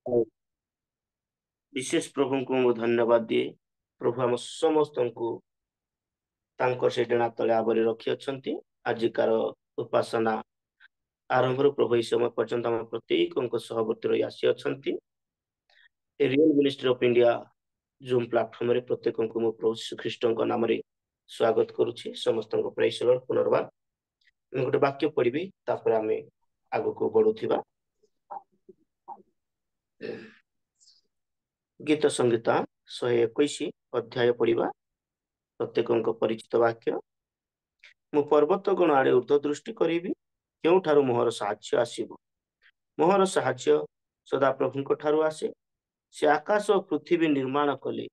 ଆଉ विशेष प्रभु को मु धन्यवाद दिए। प्रभु आम समस्त को से डेणा तले आवरी रखी अच्छी आजिकार उपासना आरंभ प्रभु यह समय पर्यंत आम प्रत्येक सहवर्ती रही आसी अच्छा real ministry of India zoom platform रे प्रत्येक को मु प्रभु श्रीकृष्ण नाम रे स्वागत करुछि। समस्त को प्रेज द लॉर्ड। पुनर्बार मैं गोटे वाक्य पढ़ी तापर आम आग को बढ़ुवा। गीत संगीता 121 अध्याय पढ़ा। प्रत्येक परिचित वाक्य। मु पर्वत गण आड़े ऊर्ध्व दृष्टि करी केउठारु मोहर साहाय्य आसीबो। मोहर साहाय्य सदा प्रभु ठारू आसे। से आकाश और पृथ्वी निर्माण कले।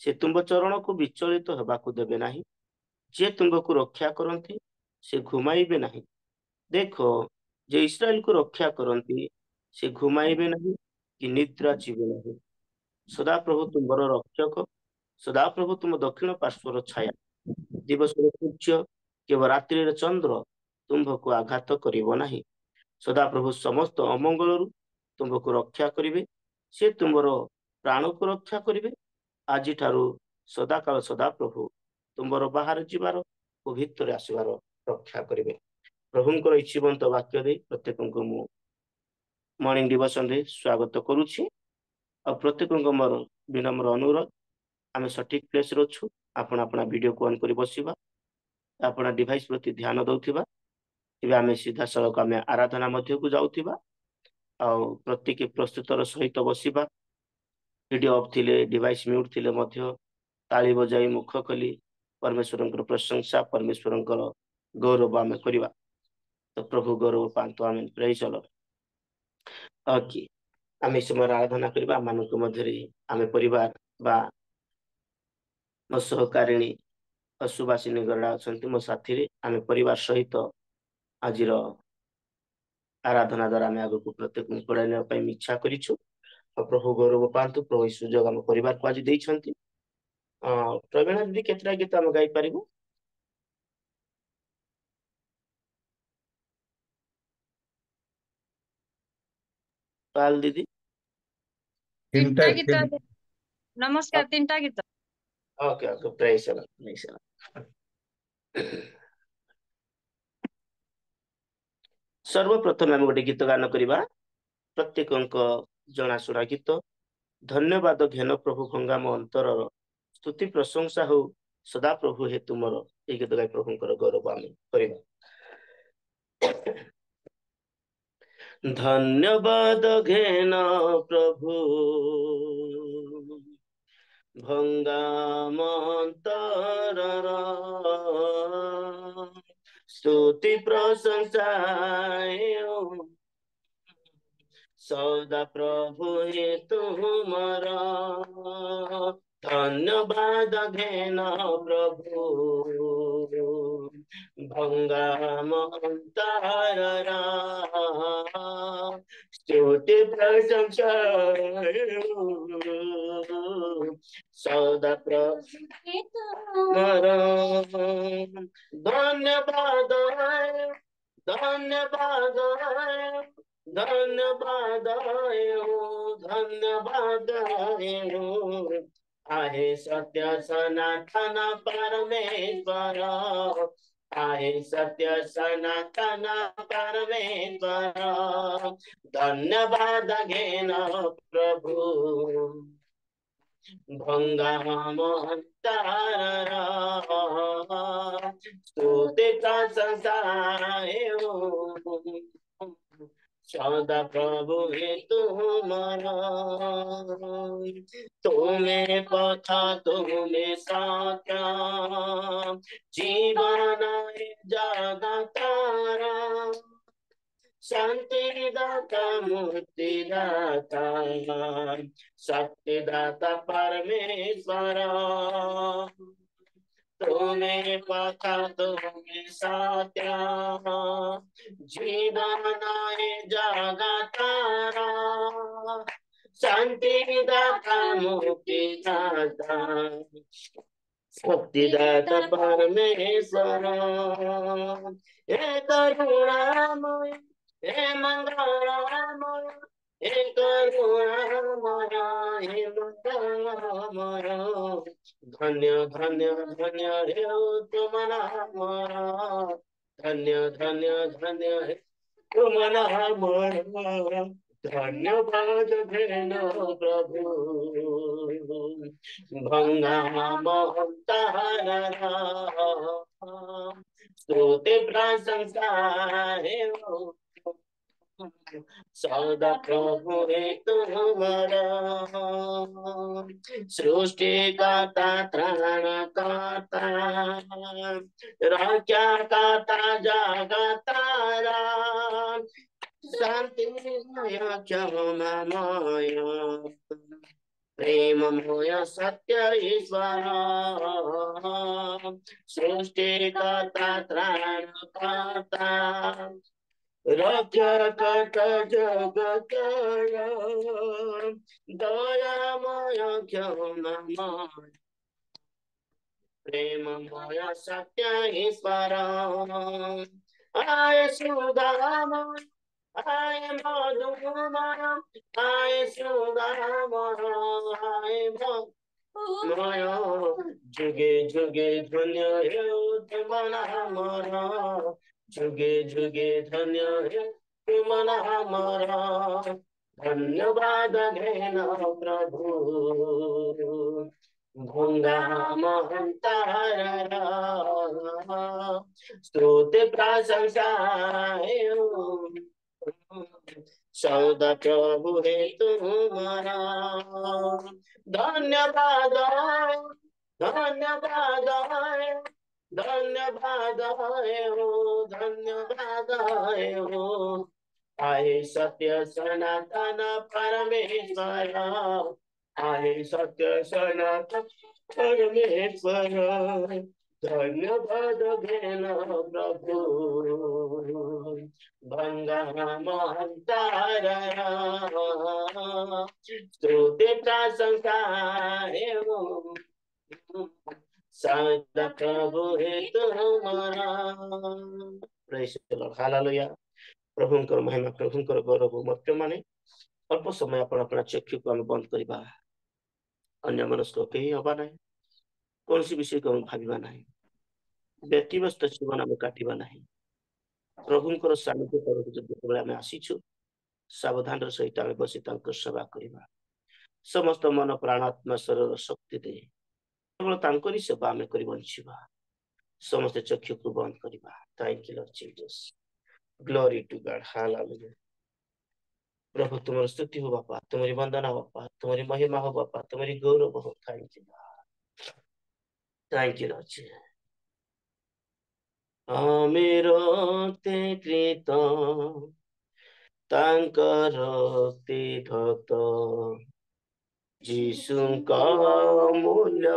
से तुम चरण को विचलित होबाकू देबे नाही। जे तुमको रक्षा करती से घुमाइबे नहीं। देखो जे इस्राएल को रक्षा करती से घुमाइबे नहीं कि निद्रा जीवे नहीं। सदा प्रभु तुम्हार रक्षक। सदा प्रभु तुम दक्षिण पार्श्वर छाया। दिवस सूर्य केवल रात्रि चंद्र तुम्भको आघात करिबो नाही। सदा प्रभु समस्त अमंगल तुमको रक्षा करिवे। से तुमर प्राण को रक्षा करिवे। आज ठारू सदा काल सदा प्रभु तुमर बाहर जीवार और भितर आसबार रक्षा करिवे। प्रभुंकर इच्छीवंत वाक्य दे प्रत्येक मु मॉर्निंग डिवोशन रे स्वागत करुछि। और प्रत्येक मोर विनम्र अनुरोध आम सठिक प्लेस रे अच्छु। आपण अपना वीडियो को ऑन करी बसिबा। अपना डिवाइस प्रति ध्यान दउथिबा। एबे आम सीधा सड़क आम आराधना मध्य को जाउथिबा। आउ प्रत्येक प्रस्तुतर सहित बसिबा। वीडियो ऑफ थिले डिवाइस म्यूट थिले मध्य ताली बजाई मुख खोली परमेश्वर प्रशंसा परमेश्वर गौरव आम करवा। तो प्रभु गौरव पांतु आम प्रेज द लॉर्ड। ओके आम समय आराधना करबा। मानक मध्य आम परिवार बा मो सहकारिणी सुभाषिनी गरडा अच्छा मो साथी आम परिवार सहित आज आराधना द्वारा आम आग को प्रत्येक बढ़ाई इच्छा करूँ। प्रभु गौरव पांतु। प्रभु सुजोग आम परिवार को आज देइछंती। प्रवीणा दीदी केतटा गीत आम गाई पारिबु? पाल दीदी तीनटा तीनटा गीत नमस्कार तीनटा गीत। Okay okay praise the Lord praise the Lord. सर्वप्रथम आम गोटे गीत गान करवा। प्रत्येक जनाशुना गीत। धन्यवाद घेन प्रभु भंगा मो अंतर स्तुति प्रशंसा हो सदा प्रभु हे तुमर। ये गीत गाई प्रभुंकर गौरव आम करवा। धन्यवाद घेन प्रभु भंगा मंतर स्तुति प्रशंसा सदा प्रभु हे तुमर। धन्यवाद घेन प्रभु भंगा मंतर स्तुति प्रशंसा सदा प्रभु तुमर। धन्यवाद धन्यवाद धन्यवाद धन्यवाद आहे सत्य सनातन परमेश्वर। आहे सत्य सनातन परमेश्वर। धन्यवाद घेन प्रभु भंगा मंतर स्तुति प्रशंसा सदा प्रभु हे तुमर। तुम्हें पथा तुम्हें साचा जीवन जगतारा शांति दाता मुक्ति दाता शक्ति दाता परमेश्वर। तुम्हें पथा तुम्हें सात्या जीवन जगतारा शांति दाता मुक्ति दाता शक्ति दाता परमेश्वर। हे करुणामय हे मंगलमय हे करुणामय हे मंगलमय धन्य धन्य धन्य हे तुम नामर धन्य धन्य धन्य हे तुम नामर धन्यवाद धेन प्रभु भंगा महतारा स्तुति प्रशंसा हे सदा प्रभु हे तुम्हारा सृष्टि करता त्राण करता रक्षा करता जगतारा शांति क्षमामय प्रेममय सत्य ईश्वर सृष्टि करता त्राण करता रक्षक जगत दयामय क्षमामय प्रेममय सत्य ईश्वर आय सुदाम आय मधुमय आय सुदाम आय मय जुगे जुगे धन्य हे तुम नामर जुगे जुगे धन्य हे तुम नामर धन्यवाद घेन प्रभु भंगा महंतारा स्तुति प्रशंसा सदा प्रभु हे तुम्हारा धन्यवाद धन्यवाद धन्यवाद हो धन्यवाद हो आए सत्य सनातन परमेश्वर आए सत्य सनातन परमेश्वर धन्यवाद घेन प्रभु भंगा महंतारा स्तुति प्रशंसा सदा प्रभु हे तुम्हारा प्रेज द लॉर्ड हालेलुया प्रभुंकर महिमा प्रभुंकर गौरव मर्त्य माने अल्प समय अपना चक्षु को हम बंद करवा अन्य मनुष्य कहीं हवा ना कौन सी विषय को हम भाविबा नहीं व्यक्तिगत जीवन आम काटिबा नहीं प्रभुंकर सानिध्य तरफ जो आम आसीछु सावधान सहित आम बसी सेवा करवा समस्त मन प्राण आत्मा शरीर शक्ति दे केवल तांकरी सेवा आम कर बंचिबा समस्त चक्षु को बंद करवा thank you Lord Jesus glory to God hallelujah प्रभु तुम्हारी स्तुति हो बापा तुम्हारी वंदना हो बापा तुम्हारी महिमा हो बापा तुम्हारी गौरव हो थैंक यू लॉर्ड मेरो ते कृत तांकर ते धत जीशुका मूल्य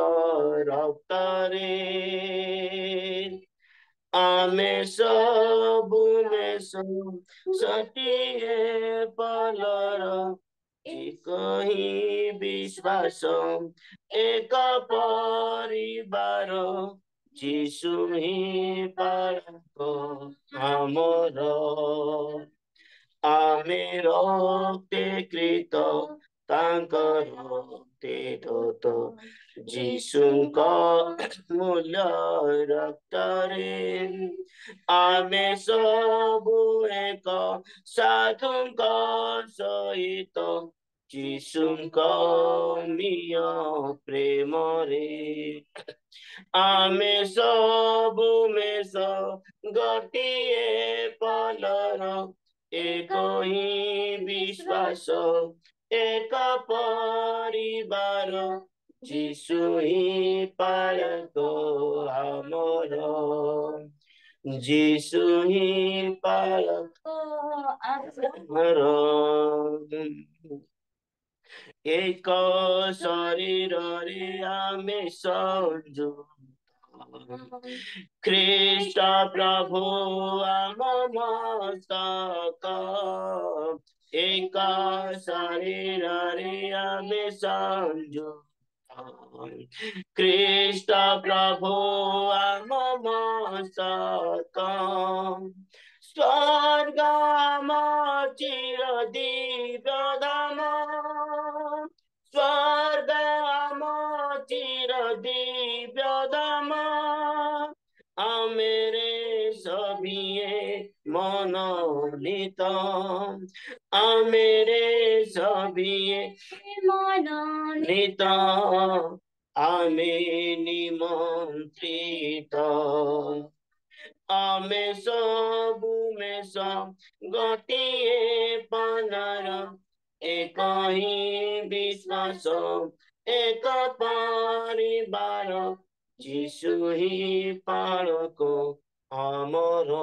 रक्तरे आमे सबु सटिए पलर एक ही विश्वास एक परिवार जीशु ही पालक आमर आमे रक्ते कृत तांकर ते धत जीशुका मूल्य रक्तरे आमे सबु एक साधुंका सहित जीशुंका मिय प्रेम रे आमे सबु गोटिए पलर एक ही विश्वास एक परिवार जीशु ही पालक आमर जीशु ही पालक आमर एक शरीर रे आमे संयुक्त ख्रीष्ट प्रभु आम मस्तक एक शरीर रे आमे संयुक्त ख्रीष्ट प्रभु आम मस्तक स्वर्गम चिर दिव्यधाम स्वर्गम चिर दिव्यधाम आमेरे सभिये मनोनीत आमेरे सभिये मनोनीत आमे निमंत्रित आमे सबु में सब गोटिए पानर एक ही विश्वास एक परिवार जीशु ही पालक आमर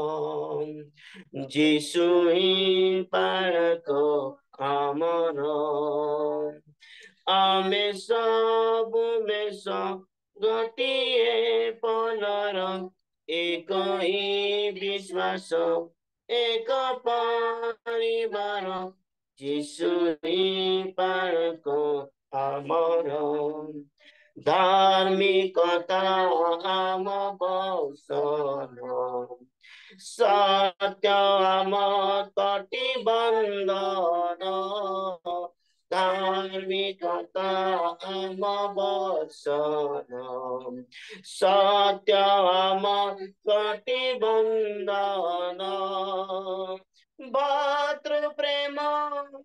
जीशु ही पालक आमर आमे सबु में सब गोटिए पानर एक ही विश्वास एक परिवार जीशु ही पालक आमर धार्मिकता आम कौशल सत्य आम कटिबंधन धार्मिकता आम वचन सत्य आम कटिबंधन भातृ प्रेम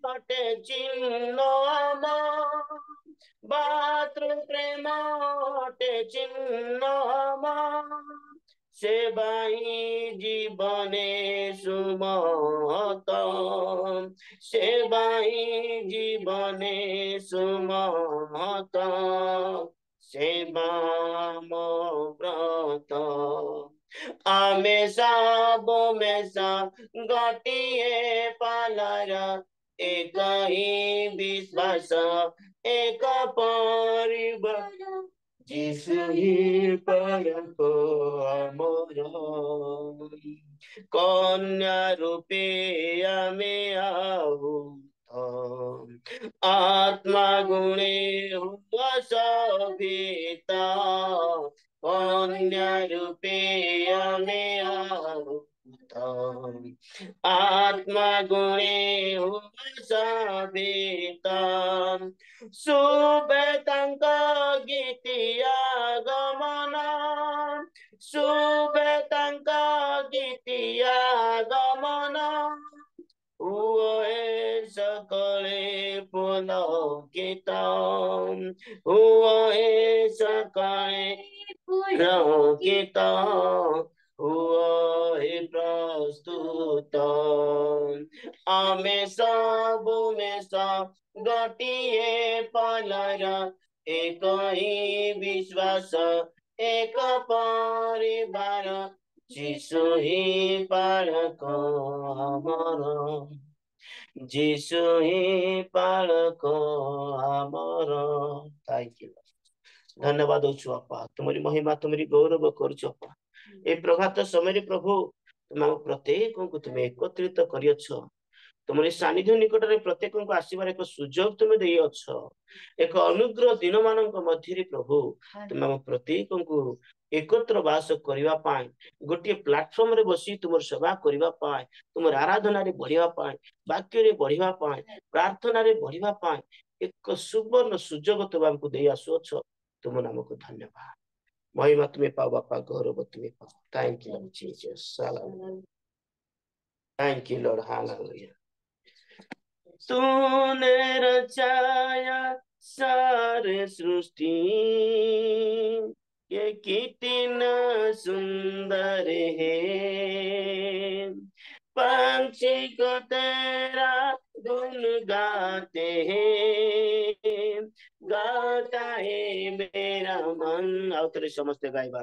हटे चिन्ह आम भातृ प्रेम हटे चिन्ह आम सेवाई जीवने सुमहत सेवाई जीवने सुमहत सेवाम व्रत आमे सबो में सब गोटिए पालर एक ही विश्वास एक परिवार जीशु ही पालक आमर कन्या रूपे आमे आहूत आत्मा गुणे हुआ सभिता कन्या रूपे आमे आहूत आत्मा गुणे हुआ सभिता शुभे तंक गीतिया गमन शुभे तंक गीतिया गमन हुए सकले पुलकित हुए सकले पुलकित हुए प्रस्तुत आमे सबु में सब गोटिए पालर एक ही विश्वास एक परिवार जीशु ही पालक आमर जीशु ही पालक आमर थैंक यू धन्यवाद होछु अपा तुम्हारी महिमा तुम्हारी गौरव करछु अपा ए प्रभात समय प्रभु तुम प्रत्येक को तुम एकत्रित करियछ तुम सानिध्य निकट में प्रत्येक को आसबार एक सुजोग तुम दे एक अनुग्रह दिन मान मध्य प्रभु तुम प्रत्येक को एकत्र बास करने गोटे प्लाटफर्म रे बसी तुम सेवा करने तुम आराधना रे बढ़िया वाक्य रे बढ़िया प्रार्थना रे बढ़िया एक सुवर्ण सुजोग तुम आमको दे आसुअछ तुम नाम को धन्यवाद महिमा तुम्हें पाओ बापा गौरव तुम्हें पाओ thank you Jesus thank you Lord hallelujah तूने रचाया सारे सृष्टि ये कितना सुंदर है पंछी को तेरा गुण गाते हैं गाता है मेरा मन और तेरे समझते गायबा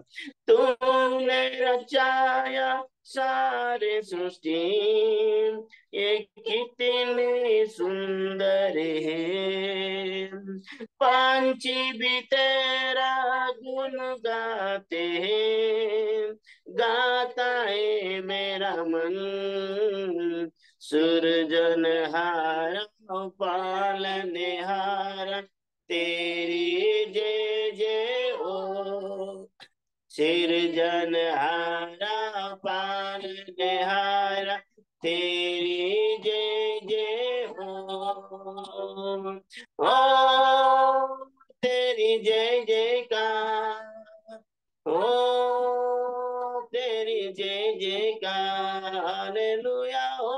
तूने रचाया सारे सृष्टि ये कितने सुंदर है पंछी भी तेरा गुण गाते हैं गाता है मेरा मन सृजनहार पालनहार तेरी जय जय हो सृजनहार पालनहार तेरी जय जय हो तेरी जय जयकार हो तेरी जय जयकार हालेलुया हो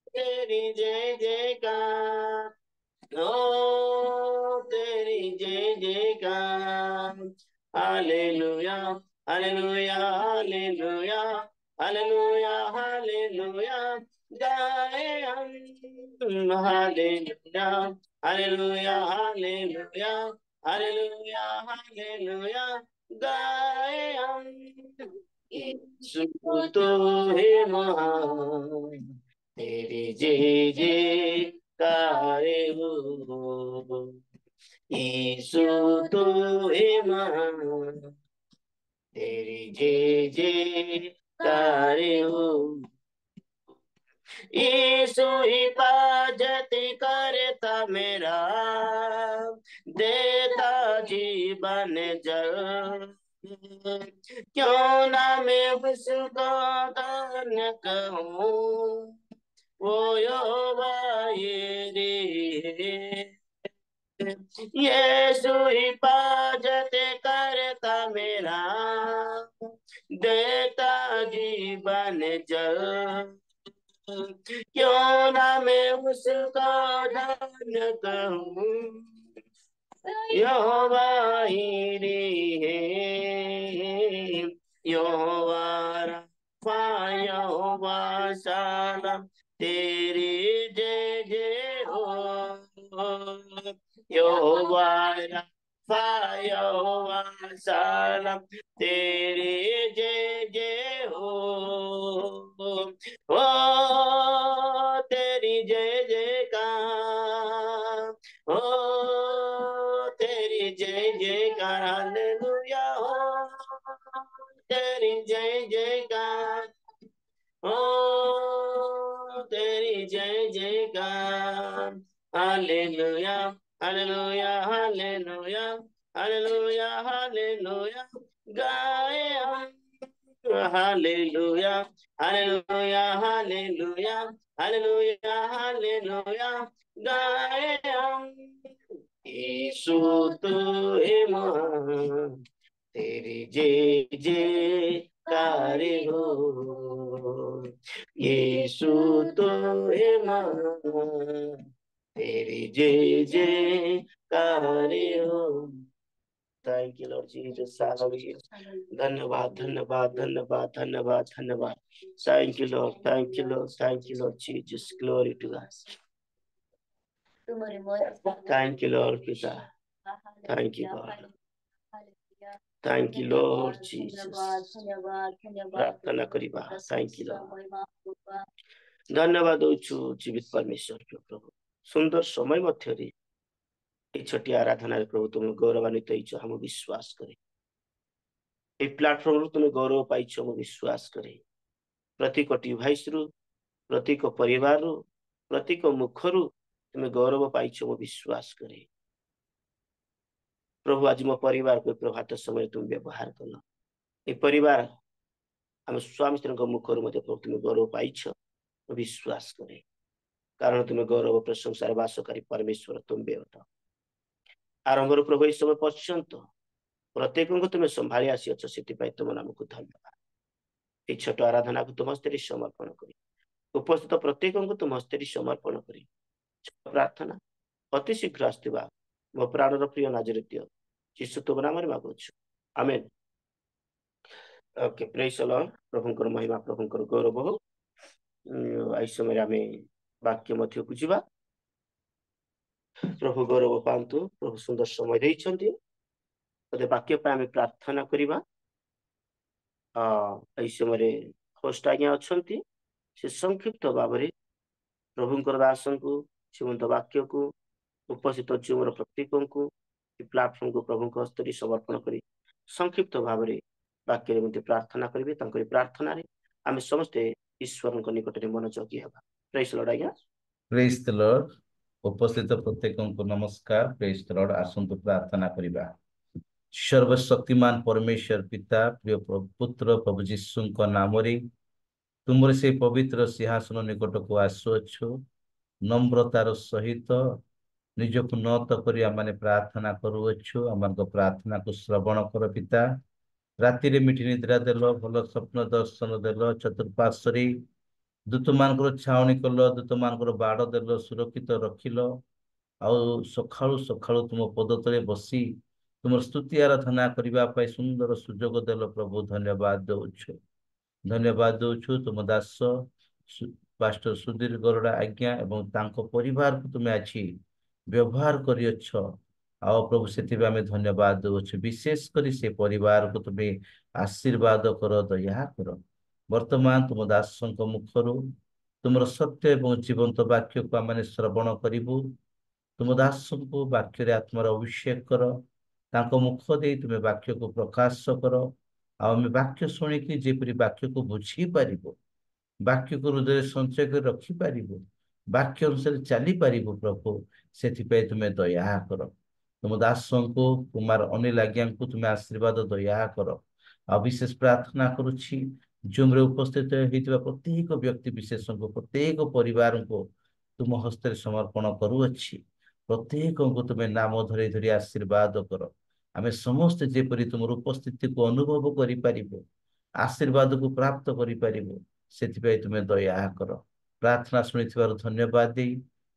तेरी जय जयकार हो तेरी जय जयकार hallelujah hallelujah hallelujah hallelujah hallelujah गाए हम hallelujah hallelujah hallelujah hallelujah hallelujah गाए हम यीशु तो है महान तेरी जय जयकार हो यीशु तो है महान तेरी जय जयकार हो यीशु हिफाजत करता मेरा देता जीवन जल क्यों ना मैं उसको धन्य कहूँ वो यहोवा यिरे यीशु हिफाजत करता मेरा देता जीवन जल क्यों ना मैं उसका धन्य कहूँ यहोवा यिरे है यहोवा रफ़ा यहोवा शालम तेरी जय जय हो यहोवा रफ़ा यहोवा शालम तेरी जय जय हो ओ तेरी जय जयकार ओ तेरी जय जयकार हालेलुया हो तेरी जय जयकार ओ तेरी जय जयकार hallelujah hallelujah hallelujah hallelujah hallelujah गाए हम hallelujah hallelujah hallelujah hallelujah hallelujah गाए हम यीशु तू है महान तेरी जय जयकार हो यीशु तू है महान तेरी जय जयकार हो थैंक यू लॉर्ड जीसस धन्यवाद धन्यवाद धन्यवाद धन्यवाद धन्यवाद thank you Lord thank you Lord thank you Lord Jesus glory to God thank you Lord पिता thank you God thank you Lord Jesus प्रार्थना करिबा थैंक यू लॉर्ड धन्यवाद दउछु जीवित परमेश्वर के प्रभु सुंदर समय मध्यरे छोटी आराधना प्रभु तुम गौरवान्वित हो हम विश्वास करे ए प्लाटफर्म तुम गौरव पाइछ हम विश्वास करे प्रत्येक डिवाइस रु प्रत्येक परिवार रु प्रत्येक मुखरु तुम गौरव पाइछ हम विश्वास करे प्रभु आज मो परिवार को प्रभात समय तुम व्यवहार कल ए परिवार हम स्वामी स्त्री मुखर मध्य प्रभु तुम गौरव पाइछ विश्वास करे कारण तुम गौरव प्रशंसार वासकारी परमेश्वर तुम बेहतर आरंभ प्रभु समय पर्यंत प्रत्येक को तुम्हें संभाली आसी से तुम नाम को धन्यवाद ये छोट आराधना को तुम हस्ते समर्पण कर उपस्थित प्रत्येक को तुम हस्ते समर्पण कर प्रार्थना अति शीघ्र आसवा मो प्राणर प्रिय नाजरीय जीशु तुम नाम मागुच आमेन ओके प्रेज द लॉर्ड प्रभुंकर महिमा प्रभुंकर गौरव हो आई समय आम वाक्य मध्य को जीवा प्रभु गौरव पातु प्रभु सुंदर समय देइछन्ति वाक्य आम प्रार्थना करवा समय होस्ट आज्ञा अच्छा से संक्षिप्त भाव प्रभुंकर दासन को श्रीमंत वाक्य को उपस्थित जीवन प्रत्येक को प्लाटफर्म को प्रभु हस्त समर्पण कर संक्षिप्त भाव वाक्य प्रार्थना करेंगे प्रार्थना आम समस्ते ईश्वर निकट में मनोजगी हवा प्रेज द लॉर्ड आज्ञा प्रेज द लॉर्ड उपस्थित प्रत्येक को नमस्कार प्रेज द लॉर्ड आसंतु प्रार्थना करिबा सर्वशक्तिमान परमेश्वर पिता प्रिय पुत्र प्रभु जीशु नाम रे ତୁମର ସେ ପବିତ୍ର ସିଂହାସନ ନିକଟକୁ ଆସୁଅଛୁ। ନମ୍ରତାର ସହିତ ନିଜକୁ ନତ କରି ଆମମାନେ ପ୍ରାର୍ଥନା କରୁଅଛୁ। ଆମମାନଙ୍କ ପ୍ରାର୍ଥନାକୁ ଶ୍ରବଣ କର ପିତା। ରାତିରେ ମିଠି ନିଦ୍ରା ଦେଲ, ଭଲ ସ୍ୱପ୍ନ ଦର୍ଶନ ଦେଲ, ଚତୁଃପାର୍ଶ୍ୱରେ ଦୂତମାନଙ୍କର ଛାଉଣି କଲ, ଦୂତମାନଙ୍କର ବାଡ଼ ଦେଲ, ସୁରକ୍ଷିତ ରଖିଲ। ଆଉ ସକାଳୁ ସକାଳୁ ତୁମ ପଦ ତଳେ ବସି ତୁମର ସ୍ତୁତି ଆରାଧନା କରିବା ପାଇଁ ସୁନ୍ଦର ସୁଯୋଗ ଦେଲ ପ୍ରଭୁ। ଧନ୍ୟବାଦ ଦଉଛୁ। ଧନ୍ୟବାଦ ଦଉଛୁ ତୁମ ଦାସ ପାଷ୍ଟର ସୁଧୀର ଗରଡା ଆଜ୍ଞା ଏବଂ ତାଙ୍କ ପରିବାରକୁ ତୁମେ ଆଜି ବ୍ୟବହାର କରିଅଛ। ଆଉ ପ୍ରଭୁ ସେଥିପାଇଁ ଆମେ ଧନ୍ୟବାଦ ଦଉଛୁ। ବିଶେଷ କରି ସେ ପରିବାରକୁ ତୁମେ ଆଶୀର୍ବାଦ କର, ଦୟା କର। ବର୍ତ୍ତମାନ ତୁମ ଦାସଙ୍କ ମୁଖରୁ ତୁମର ସତ୍ୟ ଏବଂ ଜୀବନ୍ତ ବାକ୍ୟକୁ ଆମେ ଶ୍ରବଣ କରିବୁ। ତୁମ ଦାସଙ୍କୁ ବାକ୍ୟରେ ଆତ୍ମାର ଅଭିଷେକ କର। ତାଙ୍କ ମୁଖ ଦେଇ ତୁମେ ବାକ୍ୟକୁ ପ୍ରକାଶ କର। ଆଉ ଆମେ ବାକ୍ୟ ଶୁଣିକି ଯେପରି ବାକ୍ୟକୁ ବୁଝିପାରିବୁ, ବାକ୍ୟକୁ ହୃଦୟରେ ସଞ୍ଚୟ କରି ରଖିପାରିବୁ, ବାକ୍ୟ ଅନୁସାରେ ଚାଲିପାରିବୁ ପ୍ରଭୁ, ସେଥିପାଇଁ ତୁମେ ଦୟା କର। ତୁମ ଦାସଙ୍କୁ କୁମାର ଅନିଲ ଆଜ୍ଞାଙ୍କୁ ତୁମେ ଆଶୀର୍ବାଦ ଦୟା କର। ଆଉ ବିଶେଷ ପ୍ରାର୍ଥନା କରୁଛି ଜୁମରେ ଉପସ୍ଥିତ ହେଇଥିବା ପ୍ରତ୍ୟେକ ବ୍ୟକ୍ତି ବିଶେଷଙ୍କୁ, ପ୍ରତ୍ୟେକ ପରିବାରଙ୍କୁ ତୁମ ହସ୍ତରେ ସମର୍ପଣ କରୁଅଛି। ପ୍ରତ୍ୟେକଙ୍କୁ ତୁମେ ନାମ ଧରି ଧରି ଆଶୀର୍ବାଦ କର। ଆମେ ସମସ୍ତେ ଯେପରି ତୁମର ଉପସ୍ଥିତିକୁ ଅନୁଭବ କରିପାରିବୁ, ଆଶୀର୍ବାଦକୁ ପ୍ରାପ୍ତ କରିପାରିବୁ, ସେଥିପାଇଁ ତୁମେ ଦୟା କର। ପ୍ରାର୍ଥନା ଶୁଣିଥିବାରୁ ଧନ୍ୟବାଦ ଦେଇ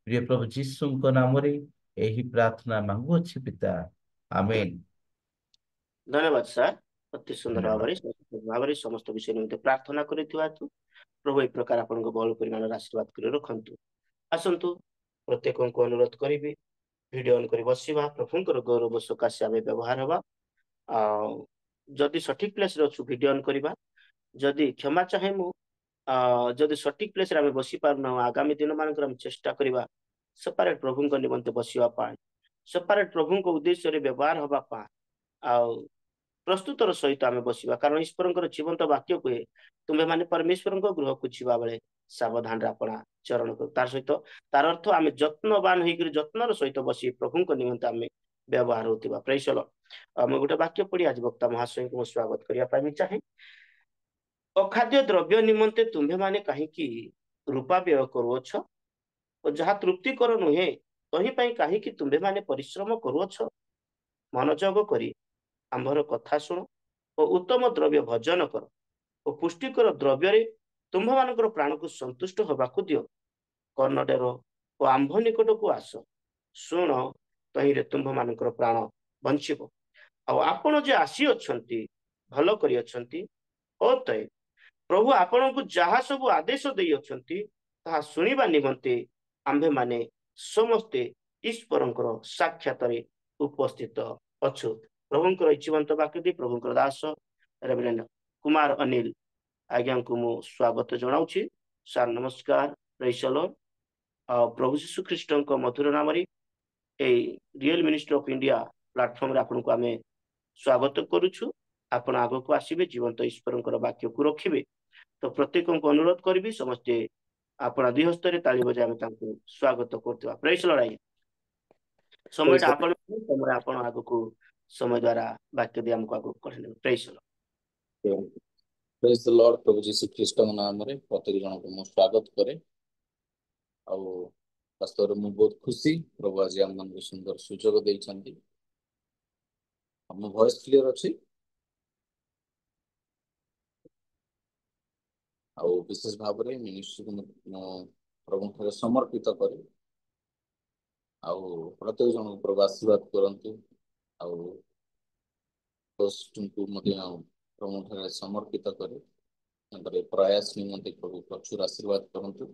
ପ୍ରିୟ ପ୍ରଭୁ ଯୀଶୁଙ୍କ ନାମରେ ଏହି ପ୍ରାର୍ଥନା ମାଗୁଅଛି ପିତା, ଆମେନ୍। ଧନ୍ୟବାଦ ସାର୍। ଅତି ସୁନ୍ଦର ଧନ୍ୟବାଦ। ଭାବରେ ସମସ୍ତ ବିଷୟ ନିମନ୍ତେ ପ୍ରାର୍ଥନା କରିଥିବା ପ୍ରଭୁ ଏହି ପ୍ରକାର ଆପଣଙ୍କ ବହୁଳ ପରିମାଣର ଆଶୀର୍ବାଦ କରି ରଖନ୍ତୁ। ଆସନ୍ତୁ ପ୍ରତ୍ୟେକଙ୍କୁ ଅନୁରୋଧ କରିବି ଭିଡିଓ ଅନ୍ କରି ବସିବା, ପ୍ରଭୁଙ୍କର ଗୌରବ ସକାଶେ ଆମେ ବ୍ୟବହାର ହେବା। ଆଉ ଯଦି ସଠିକ ପ୍ଲେସରେ ଅଛୁ ଭିଡିଓ ଅନ୍ କରିବା, ଯଦି କ୍ଷମା ଚାହେଁ ମୁଁ ଯଦି ସଠିକ ପ୍ଲେସରେ ଆମେ ବସି ପାରୁନାହୁଁ, ଆଗାମୀ ଦିନ ମାନଙ୍କରେ ଆମେ ଚେଷ୍ଟା କରିବା ସେପାରେଟ ପ୍ରଭୁଙ୍କ ନିମନ୍ତେ ବସିବା ପାଇଁ, ସେପାରେଟ ପ୍ରଭୁଙ୍କ ଉଦ୍ଦେଶ୍ୟରେ ବ୍ୟବହାର ହବା ପାଇଁ ଆଉ ପ୍ରସ୍ତୁତର ସହିତ ଆମେ ବସିବା। କାରଣ ଈଶ୍ୱରଙ୍କର ଜୀବନ୍ତ ବାକ୍ୟ କୁହେ ତୁମେମାନେ ପରମେଶ୍ୱରଙ୍କ ଗୃହକୁ ଯିବା ବେଳେ ସାବଧାନରେ ଆପଣା ଚରଣ କରୁ। ତାର ସହିତ ତାର ଅର୍ଥ ଆମେ ଯତ୍ନବାନ ହେଇକରି ଯତ୍ନର ସହିତ ବସି ପ୍ରଭୁଙ୍କ ନିମନ୍ତେ ଆମେ ବ୍ୟବହାର ହଉଥିବା। ପ୍ରେଜ ଦ ଲର୍ଡ। ଆମେ ଗୋଟେ ବାକ୍ୟ ପଢି ଆଜି ବକ୍ତା ମହାଶୟଙ୍କୁ ମୁଁ ସ୍ୱାଗତ କରିବା ପାଇଁ ବି ଚାହେଁ। ଅଖାଦ୍ୟ ଦ୍ରବ୍ୟ ନିମନ୍ତେ ତୁମ୍ଭେମାନେ କାହିଁକି ରୂପା ବ୍ୟୟ କରୁଅଛ ଓ ଯାହା ତୃପ୍ତିକର ନୁହେଁ ତହିଁ ପାଇଁ କାହିଁକି ତୁମ୍ଭେମାନେ ପରିଶ୍ରମ କରୁଅଛ? ମନୋଯୋଗ କରି ଆମ୍ଭର କଥା ଶୁଣ ଓ ଉତ୍ତମ ଦ୍ରବ୍ୟ ଭୋଜନ କର ଓ ପୁଷ୍ଟିକର ଦ୍ରବ୍ୟରେ ତୁମ୍ଭମାନଙ୍କର ପ୍ରାଣକୁ ସନ୍ତୁଷ୍ଟ ହେବାକୁ ଦିଅ। କର୍ଣ୍ଣଡେର ଓ ଆମ୍ଭ ନିକଟକୁ ଆସ, ଶୁଣ, ତହିଁରେ ତୁମ୍ଭମାନଙ୍କର ପ୍ରାଣ ବଞ୍ଚିବ। ଆଉ ଆପଣ ଯେ ଆସିଅଛନ୍ତି ଭଲ କରିଅଛନ୍ତି। ଅତଏବ ପ୍ରଭୁ ଆପଣଙ୍କୁ ଯାହା ସବୁ ଆଦେଶ ଦେଇଅଛନ୍ତି ତାହା ଶୁଣିବା ନିମନ୍ତେ ଆମ୍ଭେମାନେ ସମସ୍ତେ ଈଶ୍ୱରଙ୍କର ସାକ୍ଷାତରେ ଉପସ୍ଥିତ ଅଛୁ। ପ୍ରଭୁଙ୍କର ଜୀବନ୍ତ ବାକ୍ୟ ଦେଇ ପ୍ରଭୁଙ୍କର ଦାସ ରେଭରେଣ୍ଡ କୁମାର ଅନିଲ ଆଜ୍ଞାଙ୍କୁ ମୁଁ ସ୍ୱାଗତ ଜଣାଉଛି। ସାର୍ ନମସ୍କାର, ପ୍ରେଜ ଦ ଲର୍ଡ। ଆଉ ପ୍ରଭୁ ଯୀଶୁ ଖ୍ରୀଷ୍ଟଙ୍କ ମଧୁର ନାମରେ ଏଇ ରିଏଲ ମିନିଷ୍ଟ୍ରି ଅଫ ଇଣ୍ଡିଆ ପ୍ଲାଟଫର୍ମରେ ଆପଣଙ୍କୁ ଆମେ ସ୍ୱାଗତ କରୁଛୁ। ଆପଣ ଆଗକୁ ଆସିବେ, ଜୀବନ୍ତ ଈଶ୍ୱରଙ୍କର ବାକ୍ୟକୁ ରଖିବେ। ତ ପ୍ରତ୍ୟେକଙ୍କୁ ଅନୁରୋଧ କରିବି ସମସ୍ତେ ଆପଣ ଦୁଇ ହସ୍ତରେ ତାଳି ବଜାଇ ଆମେ ତାଙ୍କୁ ସ୍ୱାଗତ କରୁଥିବା। ପ୍ରେଜ ଦ ଲର୍ଡ ଆଜ୍ଞା। ସମୟଟା ଆପଣ ସମୟ ଆପଣ ଆଗକୁ ସମୟ ଦ୍ୱାରା ବାକ୍ୟ ଦେଇ ଆମକୁ ଆଗକୁ କଢିନେବେ। ପ୍ରେଜ ଦ ଲର୍ଡ। ପ୍ରେଜ ଦ ଲର୍ଡ। ପ୍ରଭୁ ଯୀଶୁ ଖ୍ରୀଷ୍ଟଙ୍କ ନାମରେ ପ୍ରତ୍ୟେକ ଜଣଙ୍କୁ ମୁଁ ସ୍ୱାଗତ କରେ। ଆଉ ବାସ୍ତବରେ ମୁଁ ବହୁତ ଖୁସି ପ୍ରଭୁ ଆଜି ଆମମାନଙ୍କୁ ସୁନ୍ଦର ସୁଯୋଗ ଦେଇଛନ୍ତି। ଆମ ଭଏସ କ୍ଲିୟର ଅଛି? ଆଉ ବିଶେଷ ଭାବରେ ମିନିଷ୍ଟ୍ରିକୁ ମୁଁ ପ୍ରଭୁଙ୍କର ସମର୍ପିତ କରେ। ଆଉ ପ୍ରତ୍ୟେକ ଜଣଙ୍କୁ ପ୍ରଭୁ ଆଶୀର୍ବାଦ କରନ୍ତୁ। ଆଉ ପୋଷ୍ଟକୁ ମଧ୍ୟ ପ୍ରଭୁଙ୍କର ସମର୍ପିତ କରେ। ତାଙ୍କର ପ୍ରୟାସ ନିମନ୍ତେ ପ୍ରଭୁ ପ୍ରଚୁର ଆଶୀର୍ବାଦ କରନ୍ତୁ।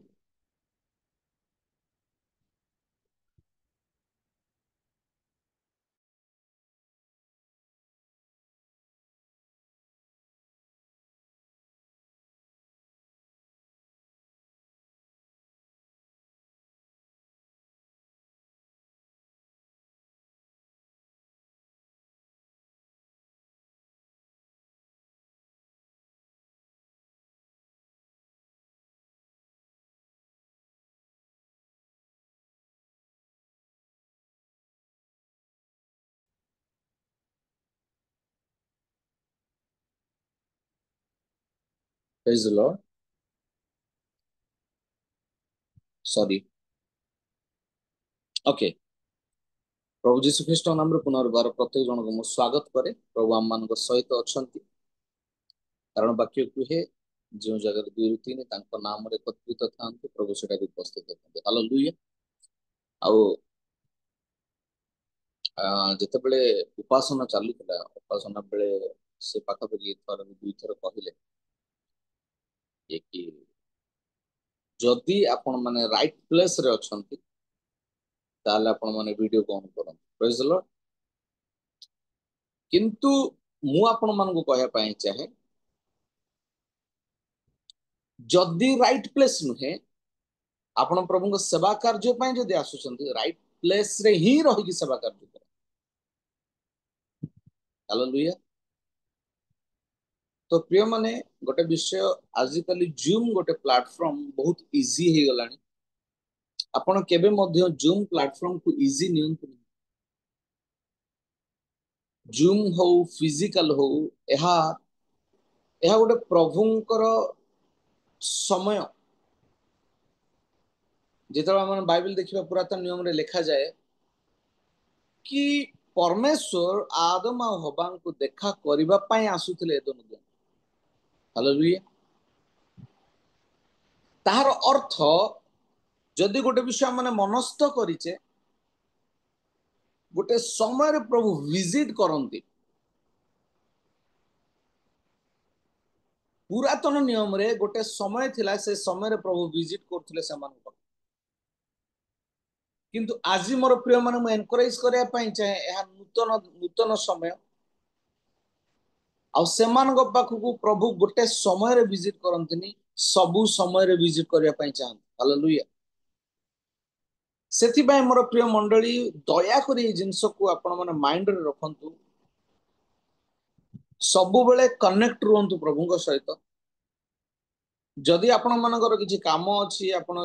Praise the Lord. Sorry okay प्रभु जीशु ख्रीष्ट नाम पुनर्बार प्रत्येक जन को स्वागत करे प्रभु आम मान सहित अच्छा कारण वाक्य कहे जो जगह दुई तीन नाम एकत्रित था प्रभु से उपस्थित होते हालेलुया आउ जिते बड़े उपासना चलुला उपासना बेले से पाखापाखि थर दुई थर कहले कि जदि आपण माने राइट प्लेस रे अछंती ताले आपण माने वीडियो ऑन करन प्रेज द लॉर्ड किंतु मु आपण मान को कहया पाए चाहे जदि राइट प्लेस नुहे आपण प्रभु को सेवा कार्य पाए जदि आसुचंती राइट प्लेस रे ही रही की सेवा कार्य कर हालेलुया तो प्रिय माने गोटे विषय आजिकली जूम गोटे प्लेटफॉर्म बहुत इजी हे गलानी आपण केबे मध्य जूम प्लेटफॉर्म को इजी नियंतु जूम हो फिजिकल हो एहा एहा गोटे प्रभुंकर समय जिते आम बाइबल देखा पुरातन नियम रे लिखा जाए कि परमेश्वर आदम आ हवा को देखा करबा पई आसुथिले एदन उद्यान हालेलुया तार अर्थ जदि गोटे विषय माने मनस्थ करिचे गोटे समय रे प्रभु विजिट करंती पुरातन नियम रे गोटे समय थिला से समय रे प्रभु विजिट करथिले समान किंतु आज मोर प्रिय माने मु एनकरेज करिया पई चाहे एहा नूतन नूतन समय आ सेमान पाखु प्रभु गोटे समय रे विजिट करंतनी सबु समय रे विजिट करिया पई चाहन हालेलुया सेथि बाय मोर प्रिय मंडली दया करी जिंस को आपण माने माइंड रे रखंतु सबु बेले कनेक्ट रहंतु प्रभु को सहित जदि आपण मानकर किछि काम अछि आपण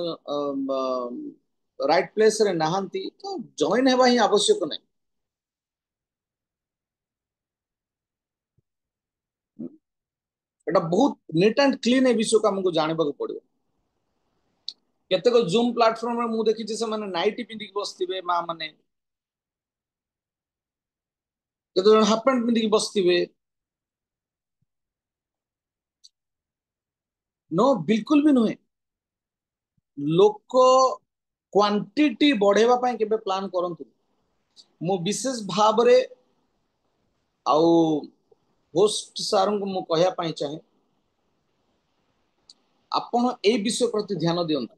राइट प्लेस रे नाहंती तो जॉइन हेबा ही आवश्यक नै एटा बहुत नीट एंड क्लीन ए विषय को हमको जानबा को पड़ियो केतेक जूम प्लेटफॉर्म रे मु देखि जे से माने नाइटी पिंदी बसतिबे मा माने केते जन हाफ पैंट पिंदी बसतिबे नो बिल्कुल भी नुहे लोक क्वांटिटी बढ़ेवा पई केबे प्लान करंतु मु विशेष भाव रे आउ होस्ट सारंग को मु कहया पई चाहे आपण ए विषय प्रति ध्यान दियंतु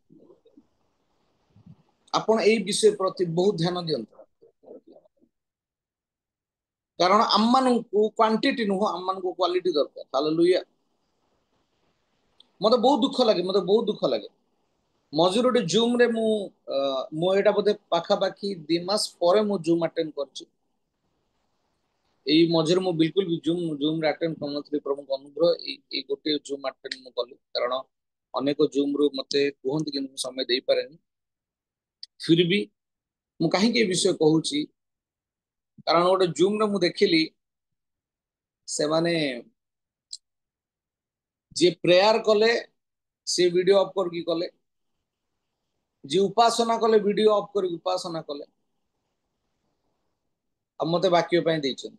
आपण ए विषय प्रति बहुत ध्यान दियंतु कारण आम्मान को क्वांटिटी नुह आम्मान को क्वालिटी दरकार हालेलुया मते बहुत दुख लगे मजूर गोटे जूम रे मु एटा बोधे पाखापाखि 2 मास परे मु जूम अटेंड करछि एई मजूर मु बिल्कुल भी जूम रे अटेंड करनथि प्रभु को अनुग्रह ए गोटे जूम अटेंड मु कली कारण अनेक जूम रो मते कहंत कि समय देई पारेनी फिर भी मु काहे के विषय कहूची कारण गोटे जूम रे मु देखिली से माने जे प्रेयर कले से वीडियो ऑफ कर की कले जे उपासना कले वीडियो ऑफ कर उपासना कले अब मते वाक्य पई दैछन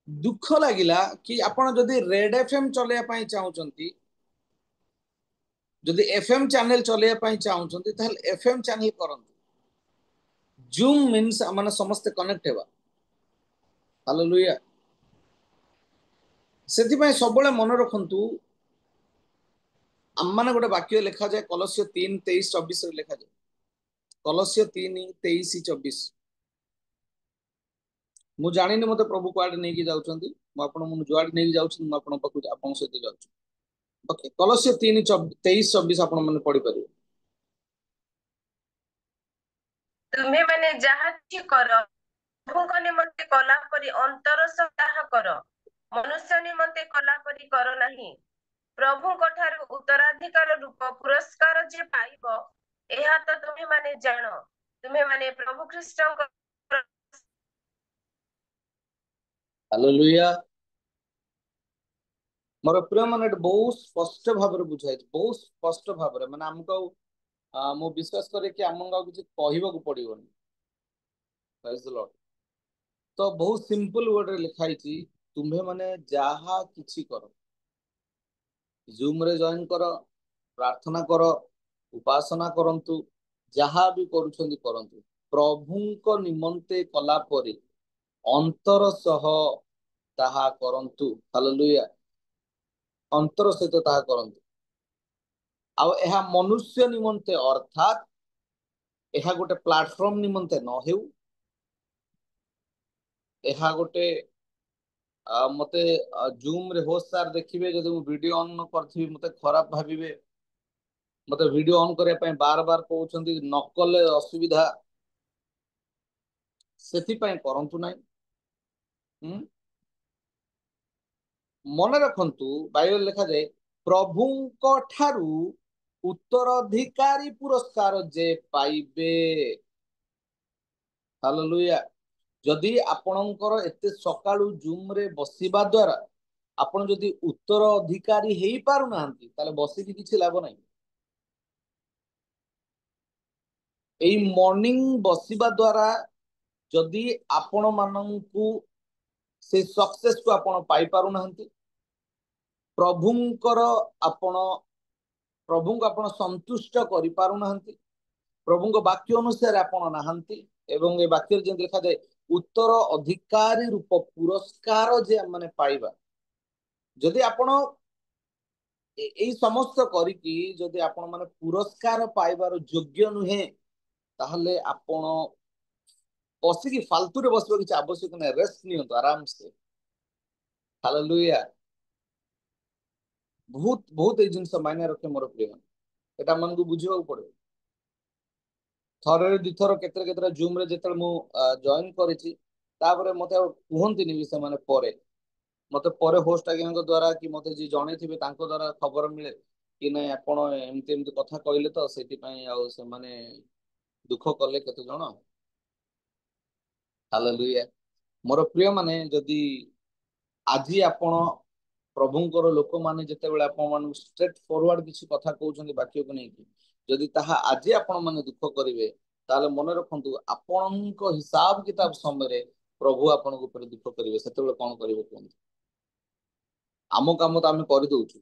दुख लागिला कि आपण जदि रेड एफएम चले पई चाहउचंती जदि एफएम चैनल चले पई चाहउचंती ताल एफएम चैनल करंतु जूम मींस माने समस्त कनेक्ट हेबा हालेलुया सेति पई सबले मन रखंतु आम्माने गोटे वाक्य लिखा जाए कलस्य 3:23-24 रे लिखा जाए कलस्य 3:23-24 मु जानिनी मते प्रभु को आडे नेकी जाउछंती मु आपण मु जुआड नेकी जाउछन मु आपण पकु आपण सहित जाउछु ओके कलस्य 3:23-24 आपण माने पढि परिबे तुम्हें माने जहा कि करो प्रभु निमंते कला परी अंतर सह करो मनुष्य निमंते कला परी करो नहीं प्रभु कठारु उत्तराधिकार रूप पुरस्कार जे पाइबो एहा तो तुम्हें माने जानो तुम्हें माने प्रभु ख्रीष्ट हालेलुया मोर प्रिय माने बहुत स्पष्ट भाव बुझाई बहुत स्पष्ट भाव माने हमको मु विश्वास करे कि आमको किसी कहवाक पड़ोनी। Praise the Lord. तो बहुत सिंपल वर्ड रे लिखाई तुम्हें माने जहा किछि करो जूम रे जॉइन करो प्रार्थना करो उपासना करंतु जहा भी करूछंदी करंतु प्रभुंको निमंते कला परे अंतर सह ताहा करंतु। हालेलुया। अंतर सहित ताहा करंतु आउ एहा मनुष्य निमंते अर्थात एहा गोटे प्लेटफॉर्म निमंते न हेउ एहा गोटे मते जूम रे होस्ट सार देखिबे जदि मु वीडियो ऑन न करथिबी मते खराब भाबिबे मते वीडियो ऑन करे पय बार बार कहउछंती न कले असुविधा सेति पय करंतु नाही। मन रखंतु बाइबल लिखा जाए प्रभुंको ठारू उत्तराधिकारी पुरस्कार जे पाइबे। हालेलुया। जदि आपणकर एते सकाळू जूम रे बसिबा द्वारा आपण जदि उत्तर अधिकारी हेई पारु नांती ताले बसिकी किछि लाभ नाही। एई मॉर्निंग बसिबा द्वारा जदि आपण माननकु से सक्सेस को आपण पाई पारु नांती प्रभुंकर आपण प्रभु को आपण संतुष्ट करि पारु नांती प्रभु को वाक्य अनुसार आपण नाहंती एवं ए वाक्य जे लिखा जाए उत्तर अधिकारी रूप पुरस्कार जे माने पाइबा जदि आपण एई समस्त करिकी जदि आपण माने पुरस्कार पाइबार योग्य नुहे ताहले आपण बसिकी फालतू रे बसबा किछ आवश्यक नै रेस्ट नियंतु आराम से। हालेलुया। बहुत बहुत ए जिंस मायने रखे मोर प्रिय एटा मन को बुझिबा पड़े थरे दिथर केतरे केतरे जूम रे जेतल मु जॉइन करिछि तापरे मते कुहंतिनि भी से माने परे मते परे होस्ट आज्ञा द्वारा कि मते जी जणे थिबे तांको द्वारा खबर मिले कि नै आपण एमते एमते कथा कहले तो सेति पई आ से माने दुख कले केते जण। हालेलुया। मोर प्रिय माने जदि आजी आपण प्रभुंकर लोक माने जेते बेले आपण मान स्ट्रेट फॉरवर्ड किछि कथा कहउछन्ती वाक्य को नै कि जदि ताहा आजी आपण माने दुख करिवे ताले मन रखंतु आपणको हिसाब किताब समय रे प्रभु आपनको ऊपर दुख करिवे सेते बेले कोन करिवे कोन आम काम तो आम कर दउछु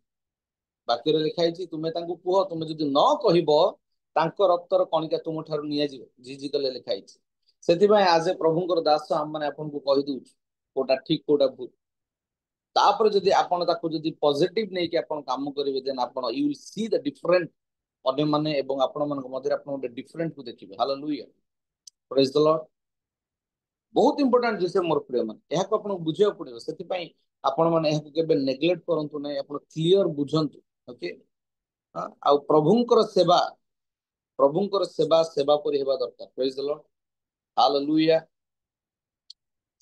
वाक्य रे लिखा हिची तुमे तांको कुह तुमे जदि न कहिबो तांको रक्तर कणिका तुम ठारू निया जिवो जीजी कले लिखा हिची सेति भाई आज प्रभुंकर दास हम माने आपनको कहि दउछु कोटा ठीक कोटा भूल तापर जदि आपण ताको जदि पॉजिटिव नै कि आपण काम करिवे देन आपण you will see the different अन्य माने एवं आपण मानक मध्य आपण डिफरेंट को देखिबे। हालेलुया। Praise the Lord. बहुत इंपोर्टेंट जिसे मोर प्रिय मन एहा को आपण बुझिया पड़िबो सेति पई आपण माने एहा को केबे नेग्लेक्ट करंतु नै आपण क्लियर बुझंतु। ओके आ प्रभुंकर सेवा सेवा परि हेबा दरकार। Praise the Lord. हालेलुया।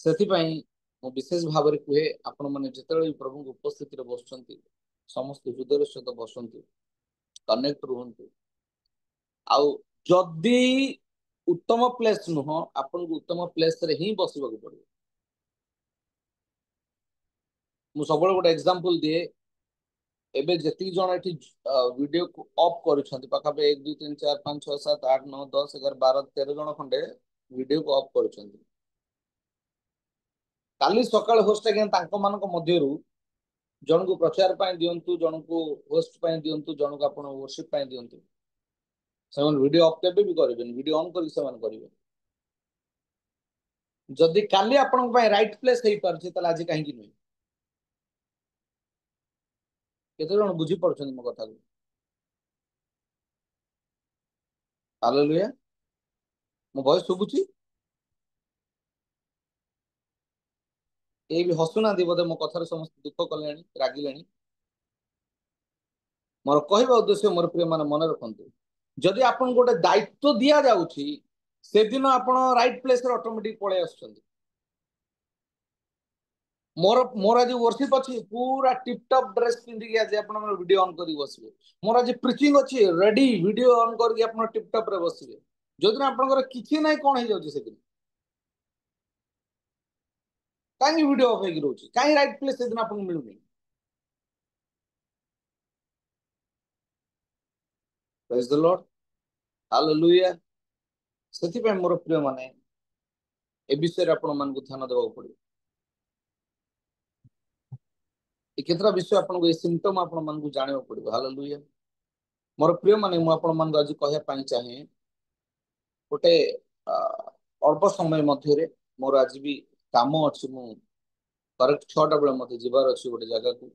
सेति पई मो विशेष भाव रे कुहे आपण माने जेतेले प्रभु उपस्थिति रे बसचंती समस्त हृदय सहित बसंतु कनेक्ट रहंतु आउ जदि उत्तम प्लेस नुह आपन को उत्तम प्लेस रे ही बसिबा को पड़ो। मु सबल गोटे एग्जांपल दिए एबे जति जण एठी वीडियो को ऑफ करूछंती पाखाबे 1 2 3 4 5 6 7 8 9 10 11 12 13 जण खंडे वीडियो को ऑफ करूछंती काली सकाळ होस्ट अगेन तांको मानको मध्यरु जण को प्रचार पाए दियंतु जण को होस्ट पाए दियंतु जण को आपण वर्शिप पाए दियंतु सेवन वीडियो ऑफ केबे भी करबेन वीडियो ऑन करी सेवन करिवे जदि काली आपण पाए राइट प्लेस हेई परछि तला आज काहे कि नै केते जण बुझी पड़छन मो कथा को। हालेलुया। मो भॉइस सुबुची ए भी हसुना दी बोधे मो कथार समस्त दुख कलेनी रागिलेनी मोर कहबा उद्देश्य मोर प्रिय माने मन रखंतु जदि आपण गोटे दायित्व दिया जाउछि से दिन आपण राइट प्लेस रे ऑटोमेटिक पळे आछंती मोर मोर आज वर्शिप अछि पूरा टिप टॉप ड्रेस पिंदी के आज आपण वीडियो ऑन करी बसबे मोर आज प्रीचिंग अछि रेडी वीडियो ऑन करके आपण टिप टॉप रे बसबे जदिन आपण किछि नै कोन हे जाउछि से दिन काई वीडियो ऑफ हे रोछि काई राइट प्लेस से दिन आपण मिलुनी प्रेज द लॉर्ड हालेलुया सेति मोर प्रिय माने ए विषय आपण मान ध्यान देवा पड़े केतरा विषय आपन सिम्पटम आपण मान जाने पड़ो हालेलुया मोर प्रिय माने मु आपण मान आज कहया पाई चाहे गोटे अल्प समय मध्य मोर आज भी काम अच्छी मु करेक्ट 6टा बेले मते जिबार अच्छी गोटे जगह को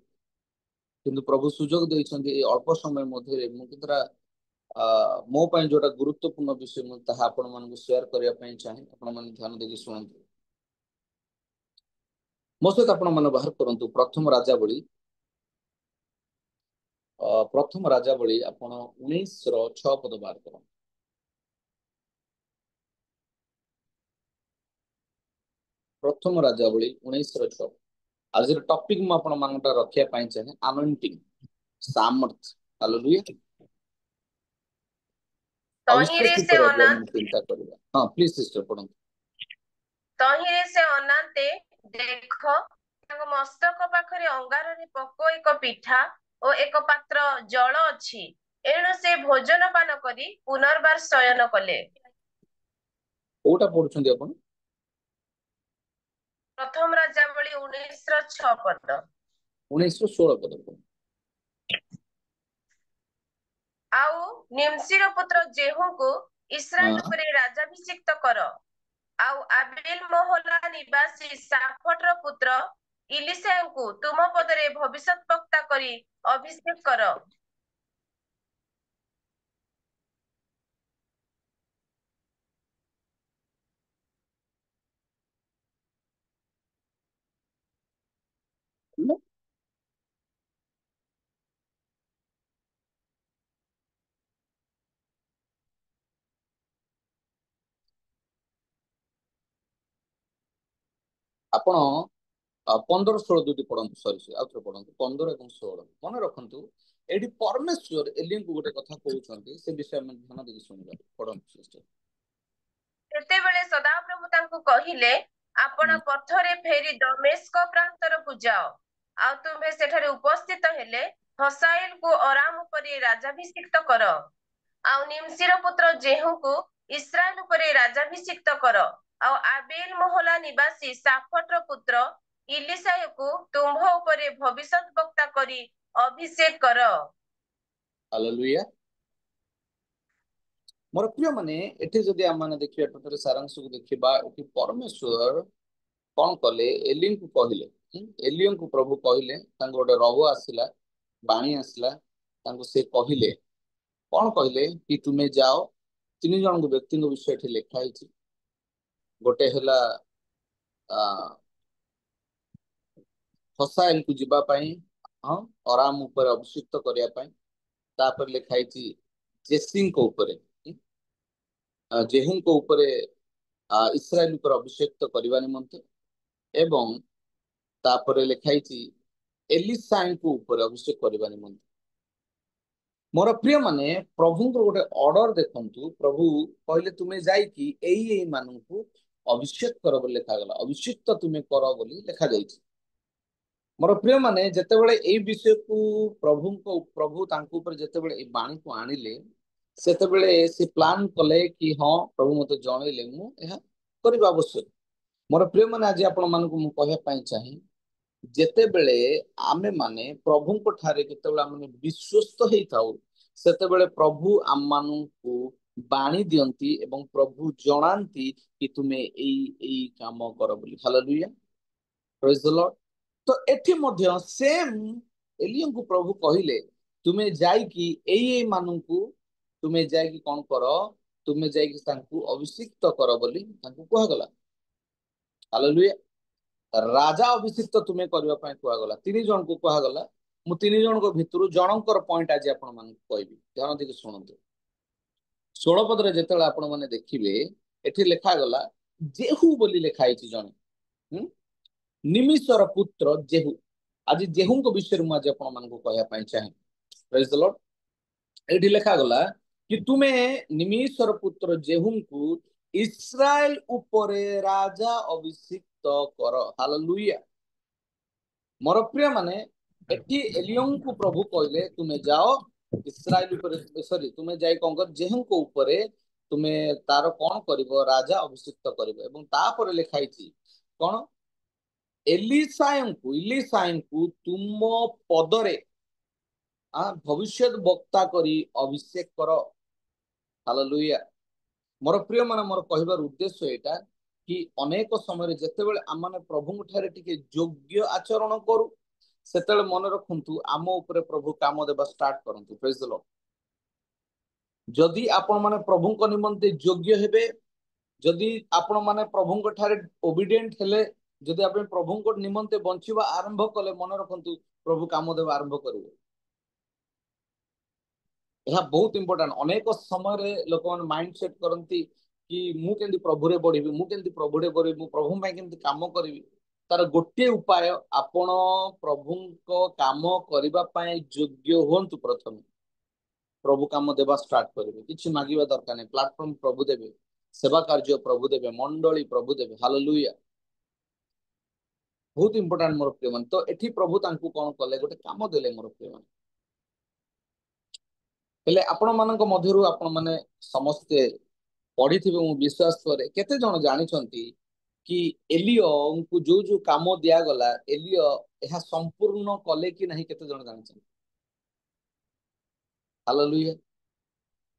किंतु प्रभु सुजोग देइछन्ती अल्प समय मध्य मु केतरा मो पाई जोटा गुरुत्वपूर्ण विषय मु ताहा आपण मान शेयर करिया पाई चाहे आपण मान ध्यान देके सुनंतु मो सहित आपण मान बाहर करंतु प्रथम राजावली आपण 19 रो 6 पद बाहर करंतु प्रथम राजावली 19 रो 6 आज टॉपिक मु आपण मानटा रखिया पाई चाहे अनॉइंटिंग सामर्थ हालेलुया तहिरे अविश्वास से ऊपर आज हम अनंत चिंता करबा हां प्लीज सिस्टर पढନ୍ତୁ तहिरे से अनंते देखो ताଙ୍କ मस्तक पाखरे अंगाରରେ पको एक पिठा ओ एक पात्र जल अछि एणु से भोजन पान करी पुनर्बार शयन कले कोटा पढुछन्ती आपण प्रथम राजावली 19 ର 6 पद 19 रो 16 पद आउ निम्सीर पुत्र जेहूको इस्राएल हां उपरे राजाभिषिक्त कर आउ आबेल मोहला निवासी साफटर पुत्र इलिशाଙ୍କୁ तुम पदरे भविष्यत वक्ता करी अभिषेक कर आपण 15-16 दुटी पढନ୍ତୁ सॉरी आउथरे पढନ୍ତୁ 15 ଏବଂ 16 मने रखନ୍ତୁ एडी परमेश्वर एलियन को गोटे कथा कहउछन्ती से विषय में ध्यान देके सुनिबा पढନ୍ତୁ सिस्टर ସେତେବେଳେ ସଦାପ୍ରଭୁ ତାଙ୍କୁ କହିଲେ ଆପଣ ପଥରେ ଫେରି ଦମେସ୍କ ପ୍ରାନ୍ତରକୁ ଯାଅ ଆଉ ତୁମ୍ଭେ ସେଠାରେ ଉପସ୍ଥିତ ହେଲେ ହସାଏଲକୁ ଅରାମ ଉପରେ ରାଜାଭିଷିକ୍ତ କର ଆଉ ନିମ୍ସିର ପୁତ୍ର ଜେହୁଙ୍କୁ ଇସ୍ରାଏଲ ଉପରେ ରାଜାଭିଷିକ୍ତ କର ଆଉ ଆବେଲ ମୋହଲା ନିବାସୀ ସାଫଟର ପୁତ୍ର ଇଲିଶାୟକୁ ତୁମ୍ଭ ଉପରେ ଭବିଷ୍ୟତ ବକ୍ତା କରି ଅଭିଷେକ କର हालेलुया मोर प्रिय माने एठी जदि हम माने देखिया टोटल सारांश को देखिबा एठी परमेश्वर कोन कले एलियन को कहिले एलियन को प्रभु कहिले तांग गोटे रव आसिला बाणी आसिला तांको से कहिले कोन कहिले कि तुमे जाओ तीन जन व्यक्ति विषय एठी लिखा हिची गोटे हला हसाएल को जिबा पई हां आराम ऊपर अभिषिक्त करिया पई तापर लिखा हिची जेसिंग को ऊपर जेहुं को ऊपर इस्राएल ऊपर अभिषेक करबा निमंते एवं तापर लिखा हिची एलिसाई को ऊपर अभिषेक करबा निमंते मोर प्रिय माने प्रभु को गोटे ऑर्डर देखंतु प्रभु कहले तुमे जाई कि एई मानन को अभिषेक कर बोली लिखा गला अभिषिक्त तुमे कर बोली लिखा जाईछि मोर प्रिय माने जेतेबेले एई विषय को प्रभु तांको ऊपर जेतेबेले ए बाणी को आनिले सेतेबेले से प्लान कले कि हां प्रभु मते जणैले मु एहा करबा आवश्यक मोर प्रिय माने आज आपण मानकु मु कहया पाई चाहे जेतेबेले आमे माने प्रभु को ठारे केतेबेले आमे विश्वस्त हेई थाउ सेतेबेले प्रभु आम मानकु बाणी दियंती एवं प्रभु जणांती कि तुमे एई काम कर बोली हालेलुया प्रेज द लॉर्ड तो एठी मध्य सेम एलियन को प्रभु कहिले तुमे जाई कि एई मानकु तुमे जाई कि कोन करो तुमे जाई कि तांकु अभिषिक्त कर बोली तांकु कहा गला हालेलुया राजा अभिषिक्त तुमे करबा पय कहा गला तीन जन को कहा गला मु तीन जन को भितरु जनकर पॉइंट आज आपण मान कहबी ध्यान देके सुनंतु 16 पद रे जेतला आपण माने देखिबे एठी लिखा गला जेहू बोली लिखा हिची जने निमिषर पुत्र जेहू आज जेहू को विषय मु आज आपण मान को कहया पय चाहे प्रेज द लॉर्ड एठी लिखा गला कि तुमे निमिषर पुत्र जेहू को इस्राएल उपरे राजा अभिषिक्त कर हालेलुया मोर प्रिय माने एठी एलियन को प्रभु कहले तुमे जाओ इस्राएल ऊपर सॉरी तुमे जाई कोन कर जेहुको ऊपर तुमे तार कोन करिवो राजा अभिषिक्त करिवो एवं तापर लिखाई थी कोन इलिसायंकु तुम पदरे भविष्यत वक्ता करी अभिषेक कर हालेलुया मोर प्रिय मन मोर कहबार उद्देश्य एटा कि अनेक समय जेतेबेले आम माने प्रभु ठारे टिके योग्य आचरण करू सेतेबेले मन रखंतु आम ऊपर प्रभु काम देबा स्टार्ट करंतु प्रेज द लॉर्ड जदि आपण माने प्रभु निमंते योग्य हेबे जदि आपण माने प्रभु ठारे ओबीडिएंट हेले जदि आपण प्रभु निमंते बंचिबा आरंभ कले मन रखंतु प्रभु काम देबा आरंभ करिवे यह बहुत इंपोर्टेंट अनेक समय लोक मैंने माइंड सेट करती कि मु केंदी प्रभुरे बढ़ी मु केंदी प्रभुरे बढ़ी मु प्रभु में केंदी काम करी तार गोटे उपाय आपण प्रभु को काम करबा पय योग्य होंतु प्रथम प्रभु काम देबा स्टार्ट करिवे किछि मागिबा दरकार नै प्लेटफॉर्म प्रभु देबे सेवा कार्य प्रभु देबे मंडली प्रभु देबे हालेलुया बहुत इंपोर्टेंट मोर प्रिय मन तो एठी प्रभु तांकु कोन कले गोटे काम देले मोर प्रिय मन हेले आपण मानक मध्यरु आपण माने समस्ते पढ़िथिबे मु विश्वास करे केते जण जानिछंती कि एलियो उनको जो जो काम दिया गला एलियो यह संपूर्ण कले कि नहीं केते जण जानिछंती हालेलुया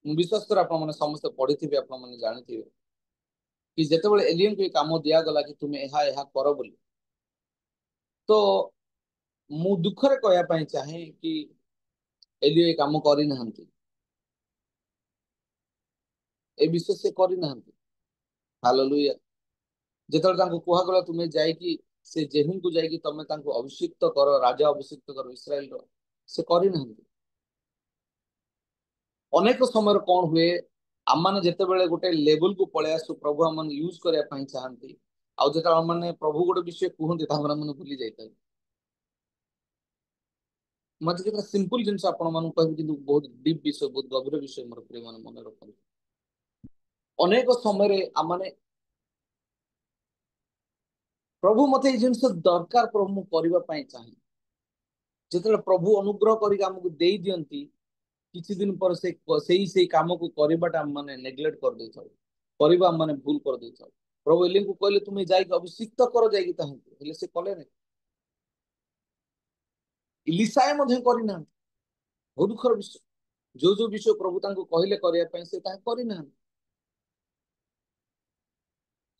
मु विश्वास करे आपण माने समस्त पढ़िथिबे आपण माने जानिथिबे कि जेतेबेले एलियो को काम दिया गला कि तुमे एहा एहा करो बोली तो मु दुखरे कहया पई चाहे कि एलियो ए काम करि नहंती ए विषय से करि नहंती हालेलुया जेतल तांको कुहा गला तुमे जाई कि से जेहुन को जाई कि तमे तांको अभिषिक्त करो राजा अभिषिक्त करो इस्राएल रो से करि नहंती अनेक समय कोन हुए आमाने जेते बेले गोटे लेवल को पळे आसु प्रभु हमन यूज करया पई चाहंती आ जेता हमने प्रभु गोटे विषय कुहंती तामरा मन भूली जाईता मते केता सिंपल जिंस आपण मन कहबी किंतु बहुत डीप विषय बहुत गभीर विषय मोर प्रिय मन मन रखन अनेक समय रे आमाने प्रभु मते जिंस दरकार प्रभु मु करबा पई चाहे जेते प्रभु अनुग्रह करी हमकु देई दियंती किछि दिन पर से काम को करबाटा माने नेग्लेक्ट कर देथाउ करबा माने भूल कर देथाउ प्रभु एलियन को कहले तुमे जाई के अभिषिक्त करो जाई कि ताहु हेले से कले नै इलिसाय मध्ये करिना बहुत दुखर विषय जो जो विषय प्रभु तांको कहले करिया पई से ता करिना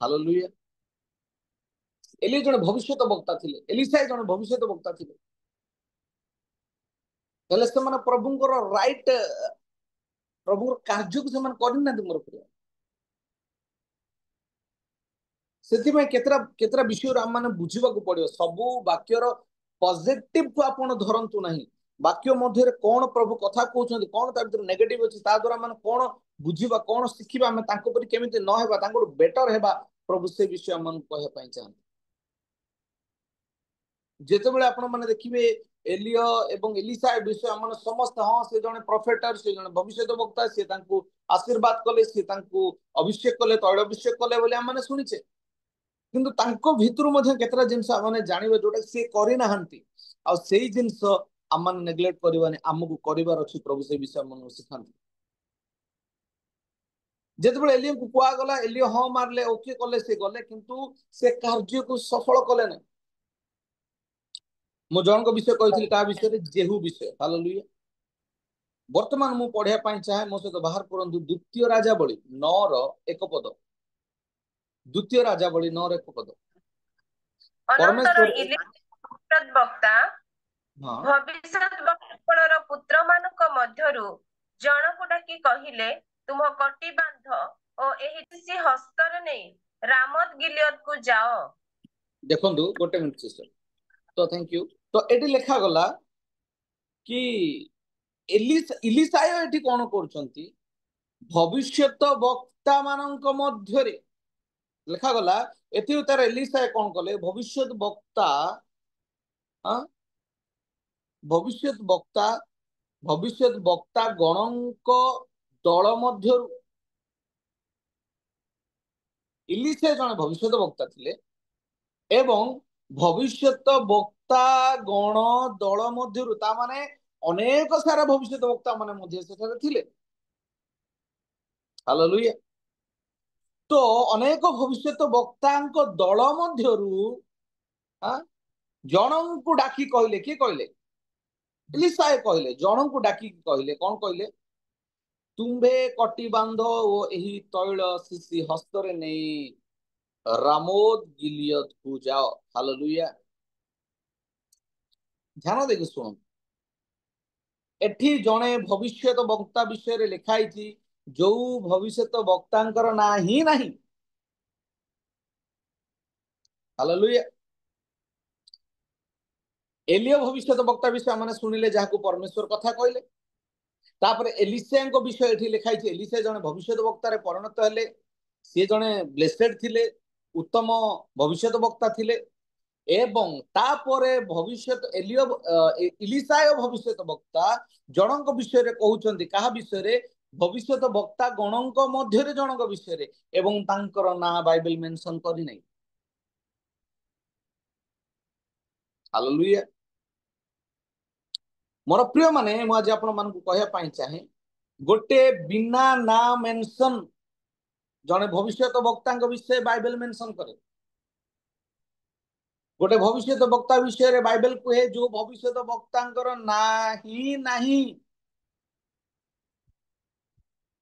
हालेलुया एलिया जने भविष्यत वक्ता थिले एलिसाय जने भविष्यत वक्ता थिले हेले से माने प्रभुंकर राइट प्रभु कार्य को से करना मोर प्रिय से केतरा विषय आम मैंने बुझा पड़ो सबू वाक्यर पॉजिटिव को आपण धरतु ना वाक्य मध्य कौन प्रभु कथा कहते कौन भर नेगेटिव अच्छी द्वारा मैंने कौन बुझा कौन शिखा आम केमी न बेटर है प्रभु से विषय आम कहवाई चाहते जिते बड़े आपण मैंने देखिए एलियो एवं एलिसा विषय आम समस्त हाँ से जड़े प्रॉफेटर से जड़े भविष्य वक्ता सी आशीर्वाद कले सी अभिषेक कले तैल अभिषेक कले बोले आम शुणीचे किंतु तांको भितरु मध्ये केतरा जिंस आमने जानिबे जोटा से करि नाहंती आ सेही जिंस आमन नेग्लेक्ट करबानी आमको करिवार अछि प्रभु से विषय मन सिखांती जेतबे एलियो को कुआ गला एलियो ह मारले ओके कले से गले किंतु से कार्य को सफल कले नै मो जन को विषय कहिथिल का विषय जेहू विषय हालेलुया वर्तमान मु पढिया पई चाहे मो से बाहर करंतु द्वितीय राजा बळी 9 रो एक पद द्वितीय राजा बळी 9 रो एक पद अनंतर इलिशा वक्ता हाँ भविष्यत वक्तार पुत्र मानक मध्यरु जनकु डाकी कहिले तुम कटी बांध ओ एही हस्तर नै रामत गिलियद को जाओ देखंतु गोटे मिनिट सिस्टर तो थैंक यू तो एटी लेखा गला कि इलिसाय एटी कोन करचंती भविष्यत वक्ता मानक मध्यरे लेखा गला एति उतार एलिसाय कोन कले भविष्यत वक्ता भविष्यत वक्ता गणक दल मध्यरु इलिसाय जने भविष्यत वक्ता थिले एवं भविष्यत वक्ता गण दल मध्यरु ता माने अनेक सारा भविष्यत वक्ता माने मध्य सेठारे थिले हालेलुया तो अनेक भविष्यत वक्तांक दल मध्यरु जनंकु डाकी कहले किए कहले इलिसाए कहले जनंकु डाकी कहले कौन कहले तुम्भे कटी बांध ओ एही तैल शिशी हस्तरे नहीं रामोद गिलियद को जाओ हालेलुया ध्यान देके सुन एठी जणे भविष्यत वक्ता विषय रे लिखाई थी जो भविष्यत वक्तांकर ना ही नहीं हालेलुया एलिया भविष्यत वक्ता विषय माने सुनिले जाहाको परमेश्वर कथा कहले तापरे एलिसा विषय एठी लिखाई थी एलिसा जणे भविष्यत वक्ता रे परिणत हेले से जणे ब्लेसेड थिले उत्तम भविष्यत वक्ता थिले एवं तापरे भविष्यत इलिसाय भविष्यत वक्ता जनक विषय रे कहउचंदी काहा विषय रे भविष्यत वक्ता गणक मध्य रे जनक विषय रे एवं तांकर ना बाइबल मेंशन करी नै हालेलुया मोर प्रिय माने मु आज आपण मान को कहया पाई चाहे गोटे बिना ना मेंशन जने भविष्यत वक्ता विषय बाइबल मेंशन करे गोटे भविष्यत वक्ता विषय रे बाइबल कहे जो भविष्यत वक्तांकर नाही नाही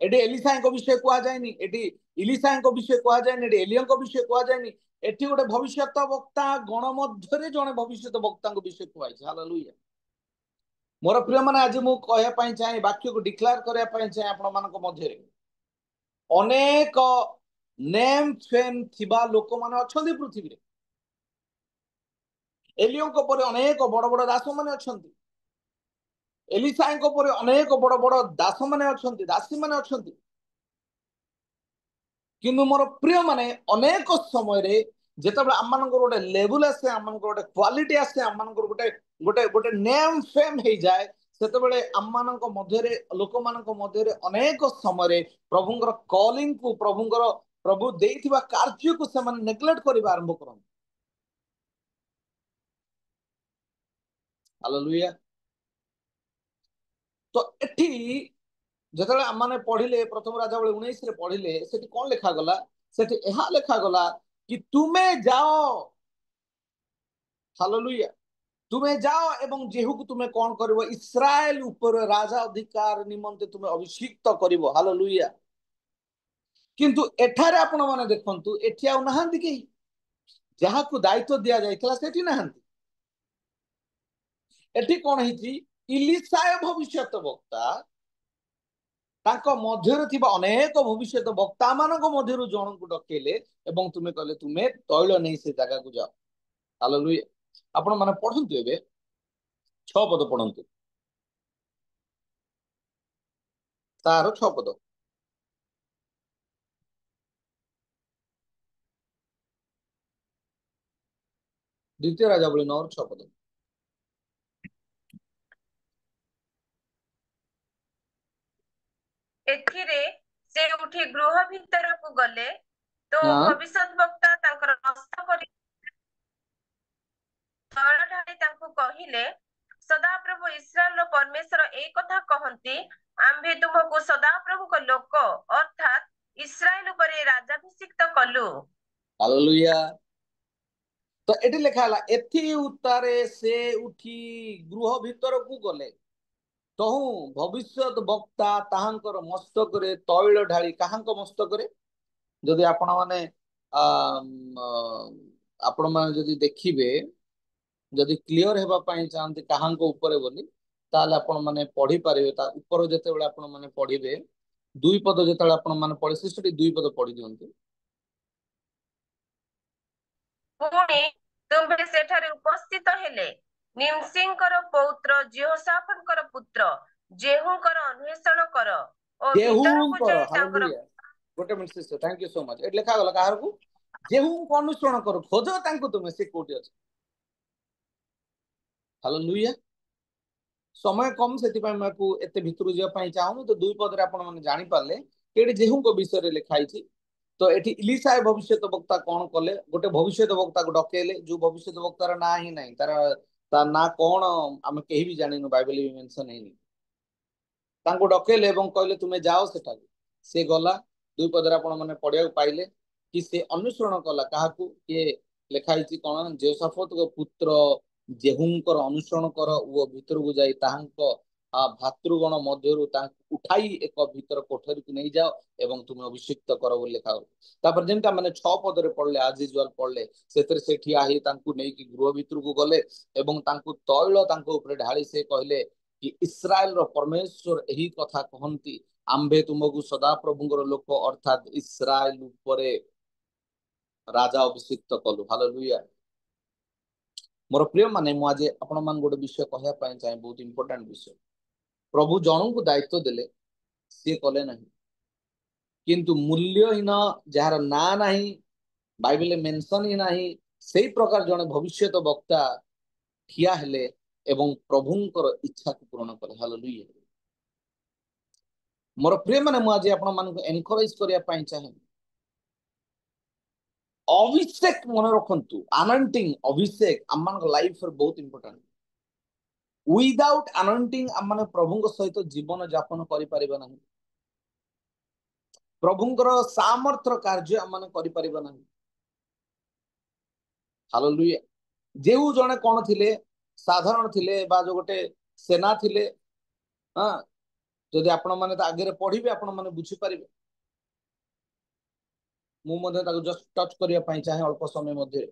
एटी एलिसा विषय कहा जायनी एटी इलिसा विषय कहा जायनी एटी एलिया विषय कहा जायनी एटी गोटे भविष्यत वक्ता गण मध्य रे जने भविष्यत वक्ता विषय कहा जाय हालेलुया मोर प्रिय माने आज मु कहया पई चाहे वाक्य को डिक्लेयर करया पई चाहे आपण मानक मध्य रे अनेक नेम फेम थिबा लोक माने अछंती पृथ्वी रे एलियों पर अनेक बड़ बड़ दास माने अछंती एलिसा पर अनेक बड़ बड़ दास माने अछंती दासी माने अछंती किंतु मोर प्रिय माने अनेक समय रे जेतबे आम गोटे लेवल आसे आम गोटे क्वालिटी आसे आम गोटे गोटे गोटे नेम फेम हो जाए सेतबेले आम मध्य लोक मध्य अनेक समय प्रभुंकर कॉलिंग को प्रभुंकर प्रभु देइथिबा कार्य को से माने नेग्लेक्ट करबा आरंभ करन हालेलुया तो एठी जेतबेले आम माने पढ़िले प्रथम राजा बेले 19 रे पढ़िले सेठी कोन लिखा गला सेठी एहा लिखा गला कि तुम्हें जाओ हालेलुया तुम्हें जाओ एवं जेहू को तुम्हें कौन करिवो इस्राएल ऊपर राजा अधिकार निमंते तुम्हें अभिषिक्त करिवो हालेलुया किंतु एठारे आपण माने देखंतु एठी आ नहांती के जहा को दायित्व दिया जायतला सेठी नहांती एठी कोन हिची इलिसाय भविष्यत वक्ता तांको मध्यरे थिबा अनेक भविष्यत वक्ता मानक मध्यरु जण को डकेले एवं तुमे कहले तुमे तैल नै से जगह को जाओ हालेलुया आपण माने पढंतु एबे 6 पद पढंतु तार 6 पद द्वितीय राजा बोले 9 6 पद एथिरे से उठी गृह भीतर को गले तो हां भविष्यत वक्ता तांकर हस्त करी तळ ढाली तांको कहिले सदा प्रभु इस्राएल परमेश्वर एक कथा कहंती आम्भे तुमको सदा प्रभु को लोक अर्थात इस्राएल ऊपर राजाभिषिक्त कलु हालेलुया तो एटी लिखा हला एथि उतारे से उठी गृह भीतर को गले तहु भविष्यत वक्ता ताहांकर मस्तक रे तैल ढाली काहांक मस्तक रे जदि आपण माने आपण माने जदि देखिबे जदि क्लियर हेबा पई चाहंती काहांक ऊपर बोली ताले आपण माने पढ़ी पारिबे ता ऊपर जते बेले आपण माने पढ़िबे दुई पद जते आपण माने पढ़ी सिस्टरी दुई पद पढ़ी दियंती पुणी तुम्भे सेठारे उपस्थित हेले निमसिंकर पौत्र जेहोशाफातर पुत्र जेहूकर अन्वेषण कर ओ भीतर को जेहूंकर जाई तांकर हालेलुया गोटे minute sister thank you so much एट लिखा गला काहर को जेहूंक अनुसरण कर खोज तांको तुमे से कोठी अछि हालेलुया समय कम से मैं एते भितर जावाई चाहूँ तो दुई पदरे आपण मैंने जानी पारे कि जेहू विषय लिखाई तो ये इलिसाय भविष्यत वक्ता कौन कले गोटे भविष्यत वक्ता को डकेले जो भविष्यत वक्तार ना ही ना तार ତା ନା କଣ ଆମେ କେହି ବି ଜାଣିନୁ, ବାଇବେଲ ବି ମେନସନ ହେଇନି। ତାଙ୍କୁ ଡକେଇଲେ ଏବଂ କହିଲେ ତୁମେ ଯାଅ ସେଠାକୁ। ସେ ଗଲା। 2 ପଦରେ ଆପଣ ମାନେ ପଢିବାକୁ ପାଇଲେ କି ସେ ଅନୁସରଣ କଲା କାହାକୁ? କିଏ ଲେଖା ହେଇଛି କଣ? ଜେହୋଶାଫାତଙ୍କ ପୁତ୍ର ଜେହୁଙ୍କର ଅନୁସରଣ କର ଓ ଭିତରକୁ ଯାଇ ତାହାଙ୍କ ଭାତୃଗଣ ମଧ୍ୟରୁ ତାଙ୍କୁ ଉଠାଇ ଏକ ଭିତର କୋଠରୀକୁ ନେଇଯାଅ ଏବଂ ତୁମେ ଅଭିଷିକ୍ତ କର ବୋଲି ଲେଖା ହଉଛି। ତାପରେ ଯେମିତି ଆମେ 6 ପଦରେ ପଢିଲେ, ଆଜି ଜୁଆଲ ପଢିଲେ, ସେଥିରେ ସେ ଠିଆ ହେଇ ତାଙ୍କୁ ନେଇକି ଗୃହ ଭିତରକୁ ଗଲେ ଏବଂ ତାଙ୍କୁ ତୈଳ ତାଙ୍କ ଉପରେ ଢାଳି ସେ କହିଲେ କି ଇସ୍ରାଏଲର ପରମେଶ୍ୱର ଏହି କଥା କହନ୍ତି, ଆମ୍ଭେ ତୁମକୁ ସଦାପ୍ରଭୁଙ୍କର ଲୋକ ଅର୍ଥାତ ଇସ୍ରାଏଲ ଉପରେ ରାଜା ଅଭିଷିକ୍ତ କଲୁ। ହାଲେଲୁୟା। ମୋର ପ୍ରିୟ ମାନେ, ମୁଁ ଆଜି ଆପଣ ମାନଙ୍କୁ ଗୋଟେ ବିଷୟ କହିବା ପାଇଁ ଚାହେଁ, ବହୁତ ଇମ୍ପୋର୍ଟାଣ୍ଟ ବିଷୟ। ପ୍ରଭୁ ଜଣଙ୍କୁ ଦାୟିତ୍ୱ ଦେଲେ, ସିଏ କଲେ ନାହିଁ। କିନ୍ତୁ ମୂଲ୍ୟହୀନ, ଯାହାର ନାଁ ନାହିଁ, ବାଇବେଲରେ ମେନସନ ହିଁ ନାହିଁ, ସେଇ ପ୍ରକାର ଜଣେ ଭବିଷ୍ୟତ ବକ୍ତା ଠିଆ ହେଲେ ଏବଂ ପ୍ରଭୁଙ୍କର ଇଚ୍ଛାକୁ ପୂରଣ କଲେ। ହାଲେଲୁୟା। ମୋର ପ୍ରିୟ ମାନେ, ମୁଁ ଆଜି ଆପଣ ମାନଙ୍କୁ ଏନକରେଜ କରିବା ପାଇଁ ଚାହେଁ, ଅଭିଷେକ ମନେ ରଖନ୍ତୁ, ଆନଣ୍ଟିଂ ଅଭିଷେକ ଆମମାନଙ୍କ ଲାଇଫରେ ବହୁତ ଇମ୍ପୋର୍ଟାଣ୍ଟ। ୱିଦାଉଟ୍ ଆନଣ୍ଟିଂ ଆମମାନେ ପ୍ରଭୁଙ୍କ ସହିତ ଜୀବନ ଯାପନ କରିପାରିବା ନାହିଁ। ପ୍ରଭୁଙ୍କର ସାମର୍ଥ୍ୟ କାର୍ଯ୍ୟ ଆମମାନେ କରିପାରିବା ନାହିଁ। ହାଲେଲୁୟା। ଯେଉଁ ଜଣେ କଣ ଥିଲେ, ସାଧାରଣ ଥିଲେ ବା ଯୋଉ ଗୋଟେ ସେନା ଥିଲେ, ହଁ, ଯଦି ଆପଣ ମାନେ ତା ଆଗରେ ପଢିବେ ଆପଣ ମାନେ ବୁଝିପାରିବେ। ମୁଁ ମଧ୍ୟ ତାକୁ ଜଷ୍ଟ ଟଚ୍ କରିବା ପାଇଁ ଚାହେଁ ଅଳ୍ପ ସମୟ ମଧ୍ୟରେ।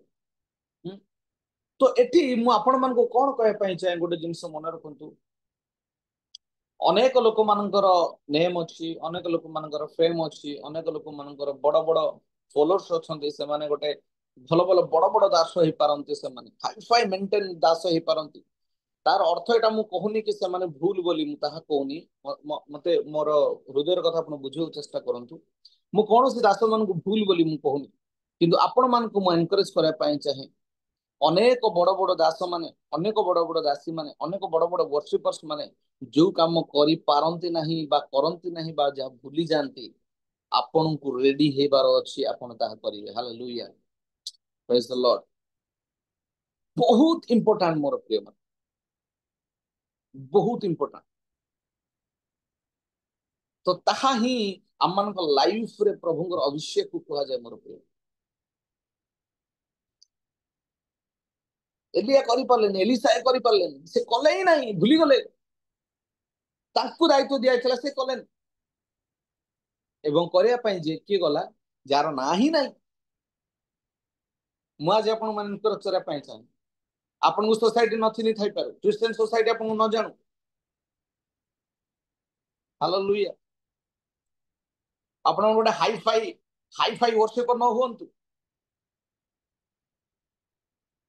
ତ ଏଠି ମୁଁ ଆପଣ ମାନଙ୍କୁ କଣ କହିବା ପାଇଁ ଚାହେଁ, ଗୋଟେ ଜିନିଷ ମନେ ରଖନ୍ତୁ, ଅନେକ ଲୋକମାନଙ୍କର ନେମ୍ ଅଛି, ଅନେକ ଲୋକମାନଙ୍କର ଫେମ୍ ଅଛି, ଅନେକ ଲୋକମାନଙ୍କର ବଡ ବଡ ଫଲୋର୍ସ ଅଛନ୍ତି। ସେମାନେ ଗୋଟେ ଭଲ ଭଲ ବଡ ବଡ ଦାସ ହେଇପାରନ୍ତି, ସେମାନେ ହାଇଫାଇ ମେଣ୍ଟେନ ଦାସ ହେଇପାରନ୍ତି। ତାର ଅର୍ଥ ଏଟା ମୁଁ କହୁନି କି ସେମାନେ ଭୁଲ ବୋଲି, ମୁଁ ତାହା କହୁନି। ମତେ ମୋର ହୃଦୟର କଥା ଆପଣ ବୁଝିବାକୁ ଚେଷ୍ଟା କରନ୍ତୁ। ମୁଁ କୌଣସି ଦାସ ମାନଙ୍କୁ ଭୁଲ ବୋଲି ମୁଁ କହୁନି, କିନ୍ତୁ ଆପଣ ମାନଙ୍କୁ ମୁଁ ଏନକରେଜ କରିବା ପାଇଁ ଚାହେଁ, ଅନେକ ବଡ ବଡ ଦାସ ମାନେ, ଅନେକ ବଡ ବଡ ଦାସୀ ମାନେ, ଅନେକ ବଡ ବଡ ବର୍ସିପର୍ସ ମାନେ ଯୋଉ କାମ କରିପାରନ୍ତି ନାହିଁ ବା କରନ୍ତି ନାହିଁ ବା ଯାହା ଭୁଲି ଯାଆନ୍ତି, ଆପଣଙ୍କୁ ରେଡି ହେଇବାର ଅଛି, ଆପଣ ତାହା କରିବେ। ହାଲେଲୁୟା। ପ୍ରେଜ ଦ ଲର୍ଡ। ବହୁତ ଇମ୍ପୋର୍ଟାଣ୍ଟ ମୋର ପ୍ରିୟ ମାନେ, ବହୁତ ଇମ୍ପୋର୍ଟାଣ୍ଟ। ତ ତାହା ହିଁ ଆମମାନଙ୍କ ଲାଇଫରେ ପ୍ରଭୁଙ୍କର ଅଭିଷେକକୁ କୁହାଯାଏ। ମୋର ପ୍ରିୟ, ଏଲିଆ କରିପାରିଲେନି, ଏଲିସା କରିପାରିଲେନି, ସେ କଲେ ହିଁ ନାହିଁ, ଭୁଲିଗଲେ। ତାଙ୍କୁ ଦାୟିତ୍ୱ ଦିଆଯାଇଥିଲା, ସେ କଲେନି। ଏବଂ କରିବା ପାଇଁ ଯେ କିଏ ଗଲା, ଯାହାର ନାଁ ହିଁ ନାହିଁ। ମୁଁ ଆଜି ଆପଣ ମାନଙ୍କୁ କରିବା ପାଇଁ ଚାହେଁ, ଆପଣଙ୍କୁ ସୋସାଇଟି ନଚିନି ଥାଇପାରେ, ଖ୍ରୀଷ୍ଟିଆନ ସୋସାଇଟି ଆପଣଙ୍କୁ ନ ଜାଣୁ। ହାଲେଲୁୟା। ଆପଣ ଗୋଟେ ହାଇଫାଇ ବର୍ଷିପ ନ ହୁଅନ୍ତୁ,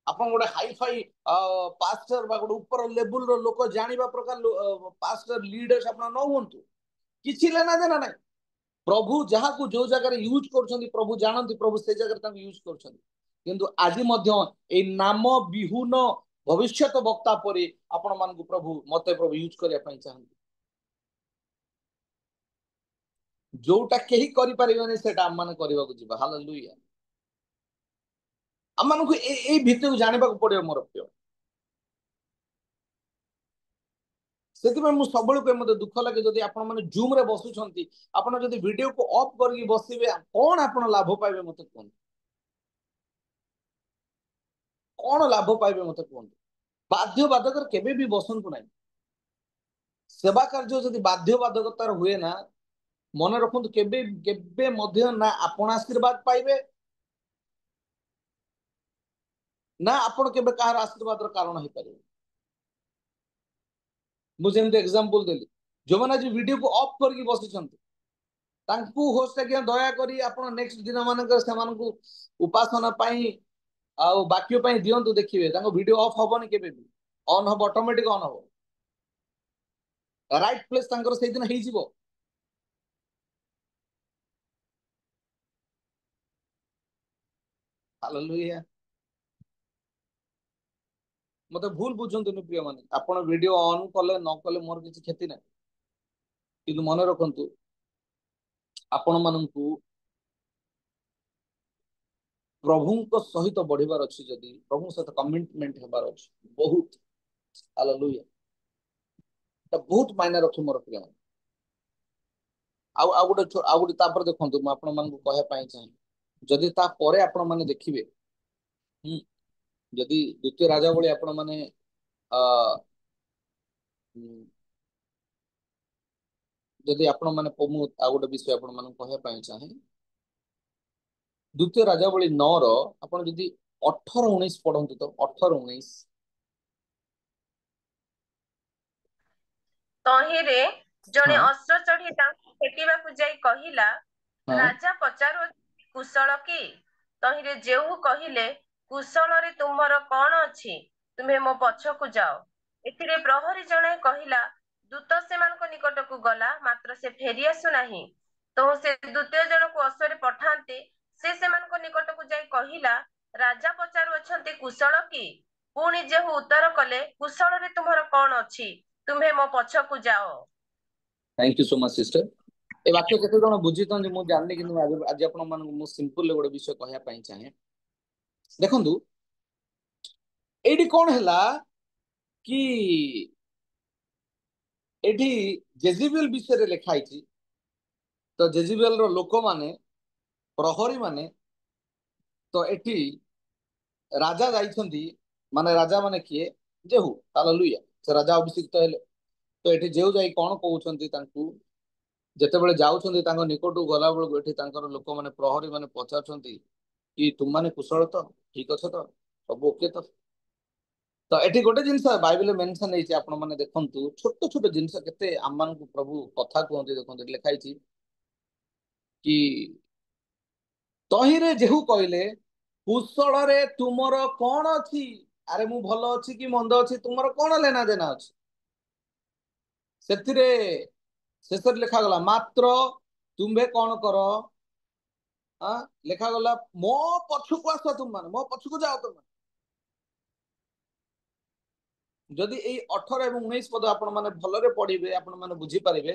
ଆପଣ ଗୋଟେ ହାଇଫାଇ ପାଷ୍ଟର ବା ଗୋଟେ ଉପର ଲେବୁଲର ଲୋକ ଜାଣିବା ପ୍ରକାର ପାଷ୍ଟର ଲିଡର୍ସ ଆପଣ ନ ହୁଅନ୍ତୁ। କିଛି ଲେନା ଦେନା ନାହିଁ। ପ୍ରଭୁ ଯାହାକୁ ଯୋଉ ଜାଗାରେ ୟୁଜ କରୁଛନ୍ତି, ପ୍ରଭୁ ଜାଣନ୍ତି, ପ୍ରଭୁ ସେ ଜାଗାରେ ତାଙ୍କୁ ୟୁଜ କରୁଛନ୍ତି। କିନ୍ତୁ ଆଜି ମଧ୍ୟ ଏଇ ନାମ ବିହୀନ ଭବିଷ୍ୟତ ବକ୍ତା ପରି ଆପଣ ମାନଙ୍କୁ ପ୍ରଭୁ ମତେ ୟୁଜ କରିବା ପାଇଁ ଚାହାନ୍ତି। ଯୋଉଟା କେହି କରିପାରିବେନି ସେଟା ଆମମାନେ କରିବାକୁ ଯିବା। ହାଲେଲୁୟା। ଆମମାନଙ୍କୁ ଏଇ ଭିତରକୁ ଜାଣିବାକୁ ପଡିବ ମୋର ପ୍ରିୟ। ସେଥିପାଇଁ ମୁଁ ସବୁବେଳେ କହେ, ମତେ ଦୁଃଖ ଲାଗେ ଯଦି ଆପଣ ମାନେ ଜୁମ ରେ ବସୁଛନ୍ତି, ଆପଣ ଯଦି ଭିଡିଓକୁ ଅଫ୍ କରିକି ବସିବେ, କଣ ଆପଣ ଲାଭ ପାଇବେ ମତେ କୁହନ୍ତୁ? କଣ ଲାଭ ପାଇବେ ମତେ କୁହନ୍ତୁ? ବାଧ୍ୟବାଧକରେ କେବେ ବି ବସନ୍ତୁ ନାହିଁ। ସେବା କାର୍ଯ୍ୟ ଯଦି ବାଧ୍ୟବାଧକତାର ହୁଏ ନା, ମନେ ରଖନ୍ତୁ, କେବେ କେବେ ମଧ୍ୟ ନା ଆପଣ ଆଶୀର୍ବାଦ ପାଇବେ, ନା ଆପଣ କେବେ କାହାର ଆଶୀର୍ବାଦର କାରଣ ହେଇପାରିବେ। ମୁଁ ଯେମିତି ଏକ୍ସାମ୍ପଲ ଦେଲି, ଯୋଉମାନେ ଆଜି ଭିଡିଓକୁ ଅଫ୍ କରିକି ବସିଛନ୍ତି, ତାଙ୍କୁ ହୋଷ୍ଟ ଆଜ୍ଞା ଦୟାକରି ଆପଣ ନେକ୍ସଟ ଦିନ ମାନଙ୍କରେ ସେମାନଙ୍କୁ ଉପାସନା ପାଇଁ ଆଉ ବାକ୍ୟ ପାଇଁ ଦିଅନ୍ତୁ, ଦେଖିବେ ତାଙ୍କ ଭିଡିଓ ଅଫ୍ ହବନି, କେବେ ବି ଅନ୍ ହବ, ଅଟୋମେଟିକ ଅନ୍ ହବ। ରାଇଟ ପ୍ଲେସ ତାଙ୍କର ସେଇଦିନ ହେଇଯିବ। ହାଲେଲୁୟା। ମତେ ଭୁଲ ବୁଝନ୍ତୁନି ପ୍ରିୟ ମାନେ, ଆପଣ ଭିଡିଓ ଅନ୍ କଲେ ନ କଲେ ମୋର କିଛି କ୍ଷତି ନାହିଁ, କିନ୍ତୁ ମନେ ରଖନ୍ତୁ, ଆପଣ ମାନଙ୍କୁ प्रभु सहित बढ़िबार अच्छी जदि प्रभु सहित कमिटमेंट हेबार अच्छी बहुत हालेलुया बहुत मायने रखी मोर प्रिय आउ गोटे तापर देखंतु म आपण मानकु कहया पई चाहे जदि ता परे आपण माने देखिबे जदि द्वितीय राजा बळी आपण माने अ जदि आपण माने मु आउ गोटे विषय आपण मानकु कहया पई चाहे द्वितीय राजा बळी 9 रो आपण जदि 18 19 पढंतु तो 18 19 तहिरे जणे हाँ अश्व चढ़ी तांको भेटिबाकु जाई कहिला हाँ राजा पचारु कुशल की तहिरे जेहू कहिले कुशल रे तुमर कौन अछि तुम्हें मो पछकु जाओ एथिरे प्रहरी जणे कहिला दूत सेମାନଙ୍କ निकटକୁ गला मात्र से फेरी आसु नाही तो से द्वितीय जनକୁ ଅଶ୍ୱରେ ପଠାନ୍ତେ ସେ ସେମାନଙ୍କ ନିକଟକୁ ଯାଇ କହିଲା ରାଜା ପଚାରୁ ଅଛନ୍ତି କୁଶଳ କି ପୁଣି ଯେହୁ ଉତ୍ତର କଲେ କୁଶଳରେ ତୁମର କଣ ଅଛି तुम्हें मो पछकु जाओ thank you so much sister ए वाक्य केते जण बुझितन जे मु जाननी किंतु आज आपण मान मु सिंपल गोटे विषय कहया पई चाहे देखंतु एडी कोन हैला कि एडी जेजिबेल विषय रे लिखाई छी तो जेजिबेल रो लोक माने प्रहरी माने तो एटी राजा जाइछंती माने राजा माने किए जेहू हालेलुया से राजा अभिषिक्त हेले तो एटी जेहू जाई कोन कहउछंती तांकू जेतेबेले जाउछंती तांको निकटू गला बेल एठी तांकर लोक माने प्रहरी माने पचारछंती कि तुम माने कुशल तो ठीक अछ तो सब ओके तो एठी गोटे जिनस बाइबल मेंशन हेछि आपण माने देखंतु छोट छोट जिनस केते आमान को प्रभु कथा कहंती देखंतु लिखाई छी कि तहिरे जेहू कहले कुशल रे तुमर कौन अछि अरे मु भलो अछि कि मंद अछि तुमर कौन लेना देना अछि सेथिरे शेष लिखा गला मात्र तुम्हें कौन कर लिखा गला मो पछकु आस तुम माने मो पछकु जाओ तुम जदि ए 18 एवं 19 पद आपण माने भलरे पढिबे आपण माने बुझी पारिबे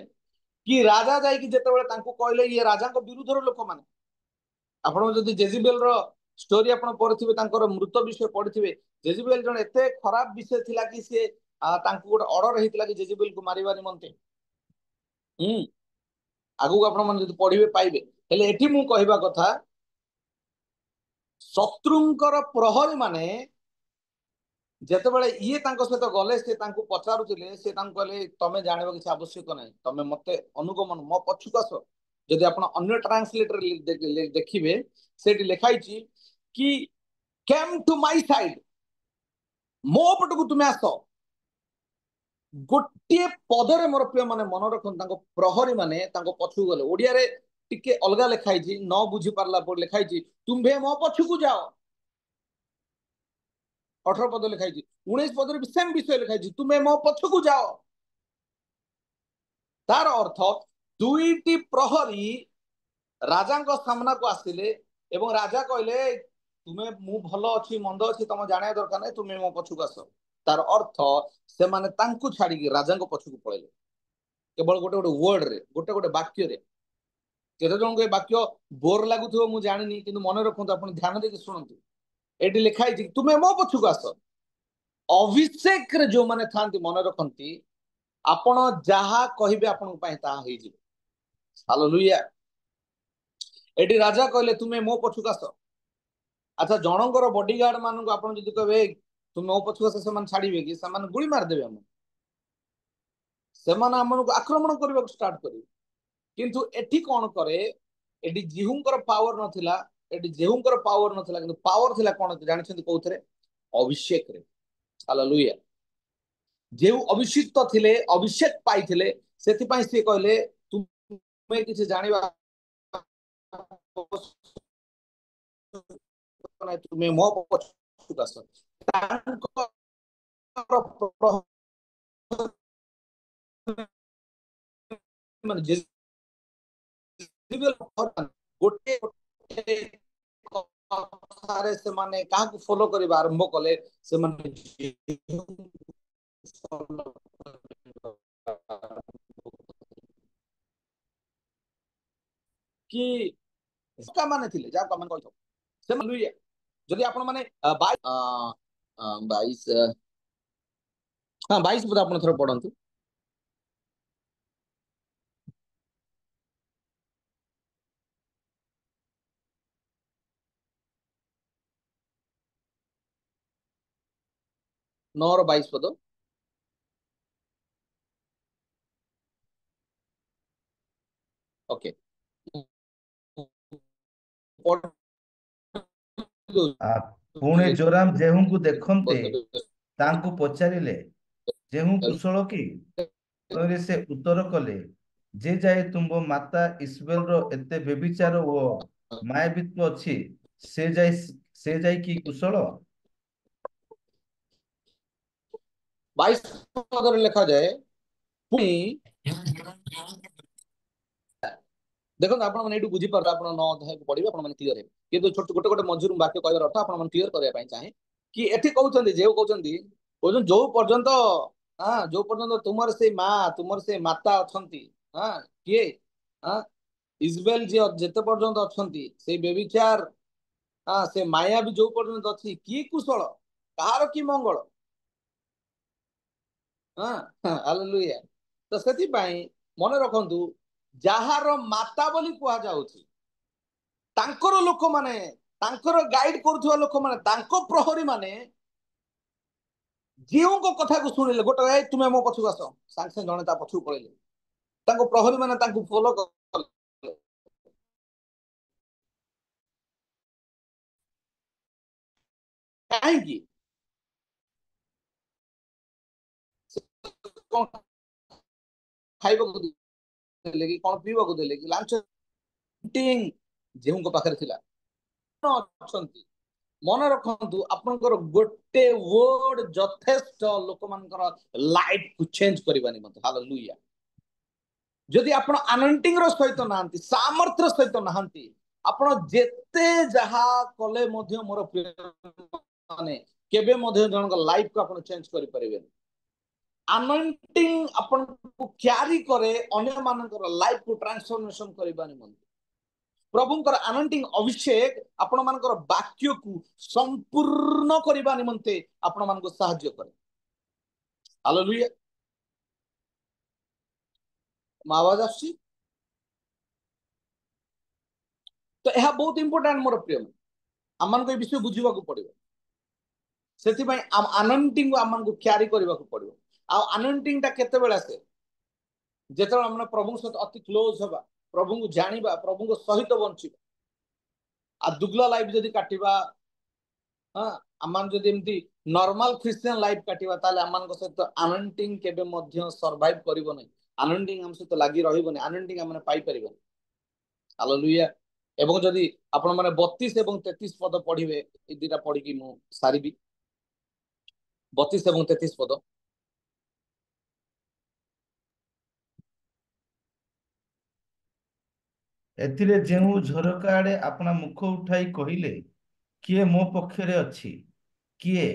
कि राजा जाई कि जेतेबेले तांको कहले ये राजा को विरुद्धर लोक माने आपण जदि जेजिबेल रो स्टोरी आपण पढिथिबे तांकर मृत विषय पढिथिबे जेजिबेल जण एते खराब विषय थिला कि से तांको गोटे ऑर्डर हेतिला कि जेजिबेल को मारिबा निमंते आगु आपण माने जदि पढिबे पाइबे हेले एठी मु कहिबा कथा शत्रुंकर प्रहरी माने जेतेबेले ये तांको सहित गले से तांको पचारुतिले से तांको कहले तमे जानिबा किछ आवश्यक नै तमे मते अनुगमन मो पछुक आस जदि आपण अन्य ट्रांसलेटर देखिबे सेठी लिखाई छी कि केम टू माय साइड मो पटकू तुमे आस गोटे पदरे मोर प्रिय माने मन रखन तांको प्रहरी माने तांको पछुक गले ओडिया रे टिके अलगा लिखाई छी न बुझी पारला पर लिखाई छी तुम्हे मो पछुकू जाओ 18 पद लिखाई 19 पद सेम विषय लिखाई तुम्हें मो पछकू जाओ तार अर्थ दुईटी प्रहरी राजा सामना को आसिले एवं राजा कहले तुम्हें मु भल अच्छी मंद अच्छी तुम जाना दरकार नहीं तुम्हें मो पछकू आस तार अर्थ से माने तांकु छाड़ी राजा पछकू पड़े केवल गोटे गोटे वर्ड रे गोटे गोटे वाक्य रे केते जन के वाक्य बोर लागुथो मु जानिनी किंतु मन रखंतु आपण ध्यान देके सुनंतु एटी लिखाई छी तुम्हें मो पछकू आस अभिषेक रे जो माने थांती मन रखंती आपण जहा कहिबे आपण पई ता होई जिवो हालेलुया एटी राजा कहले तुम्हें मो पछकू आस अच्छा जनकर बॉडीगार्ड मान को आपण जदि कहबे तुम मो पछकू आस से मान छाड़ीबे कि से मान गुली मार देबे हम से मान हमन को आक्रमण करबा स्टार्ट करिवे किंतु एठी कोन करे एटी जीहुंकर पावर नथिला एटी जेहुंकर पावर नथिला किंतु पावर थिला कोन जानि छथि कोथरे अभिषेक रे हालेलुया जेउ अभिषिक्त थिले अभिषेक पाइथिले सेति पई से कहले तुमे किछ जानिबा तुमे मो पछुक आस माने जेजिबेल गोटे गोटे कथारे से माने काहा को फॉलो करबा आरंभ कले से माने कि का माने थिले जा का मन कहतो हालेलुया जदि आपण माने 22 हाँ 22 पद आपण थोड़ा पढ़ंतु। नौ 22 पद ओके आ पुणे जोराम जेहू को देखते तांकु पचारिले जेहू कुशल कि तोरे से उत्तर कले जे जाए तुम माता इस्बेल रो एते व्यभिचार ओ मायावित्व अछि से जाए की कुशल। 22 पद लिखा जाए पुणी देखो आपण माने एटू बुझी पार आपण 9 अध्याय को पढिबे आपण माने क्लियर हे किंतु छोट गोटे गोटे मजूर वाक्य कहबार अर्थ आपण माने क्लियर करबा पई चाहे कि एठी कहउछन्ती जेउ कहउछन्ती ओजन जो पर्यंत हां जो पर्यंत तुमर से मां तुमर से माता अछंती हां किए हां इजबेल जे जेते पर्यंत अछंती से बेविचार हां से माया भी जो पर्यंत अछि की कुशल कहार की मंगल हां हालेलुया तो सेति पई मने रखंतु जाहार माता बोली कुआ जाउछि तांकर लोक माने तांकर गाइड करूथुवा लोक माने तांको प्रहरी माने जीव को कथा को सुनिले गोटे ए तुमे मो पछु आस सांग से जणे ता पछु पळेले तांको प्रहरी माने तांको फॉलो कले काहे की कोन खाइबो को देले कि कोन पीबो को देले कि लांच टिंग जेहू को पाखरे थिला अछंती मन रखंतु आपनकर गोटे वर्ड यथेष्ट लोक मानकर लाइफ को चेंज करबा निमंत हालेलुया जदि आपण अनंटिंग रो सहित नाहंती सामर्थ्य सहित नाहंती आपण जेते जहा कले मध्य मोर माने केबे मध्य जनक लाइफ को आपण चेंज करि परिबे अनंटिंग आपण को क्यारी करे अन्य मानकर लाइफ को ट्रांसफॉर्मेशन करबा निमंत प्रभुंकर अनंटिंग अभिषेक आपण मानकर वाक्य को संपूर्ण करबा निमंते आपण मानको सहाय्य करे हालेलुया मा आवाज आसी तो यह बहुत इंपोर्टेंट मोर प्रिय आमान को विषय बुझीबा को पड़िबो सेति भाई अनंटिंग को आमान को क्यारी करबा को पड़िबो आ अनंटिंग ता केते बेला से जेतो हमने प्रभु सहित अति क्लोज होबा प्रभु को जानिबा प्रभु को सहित बंचिबा आ दुगला लाइफ जदी काटिबा हां आमान जदी एमती नॉर्मल क्रिश्चियन लाइफ काटिबा ताले आमान को सहित अनंटिंग केबे मध्य सरवाइव करिवो नै अनंटिंग हम सहित लागि रहिबो नै अनंटिंग हमने पाई परिबो हालेलुया एवं जदी आपण माने 32 एवं 33 पद पढिबे ए दिटा पढी कि मु सारिबी 32 एवं 33 पद एथिरे जेहू झरका आड़े अपना मुख उठाई कहिले किए मो पक्षरे अछि किए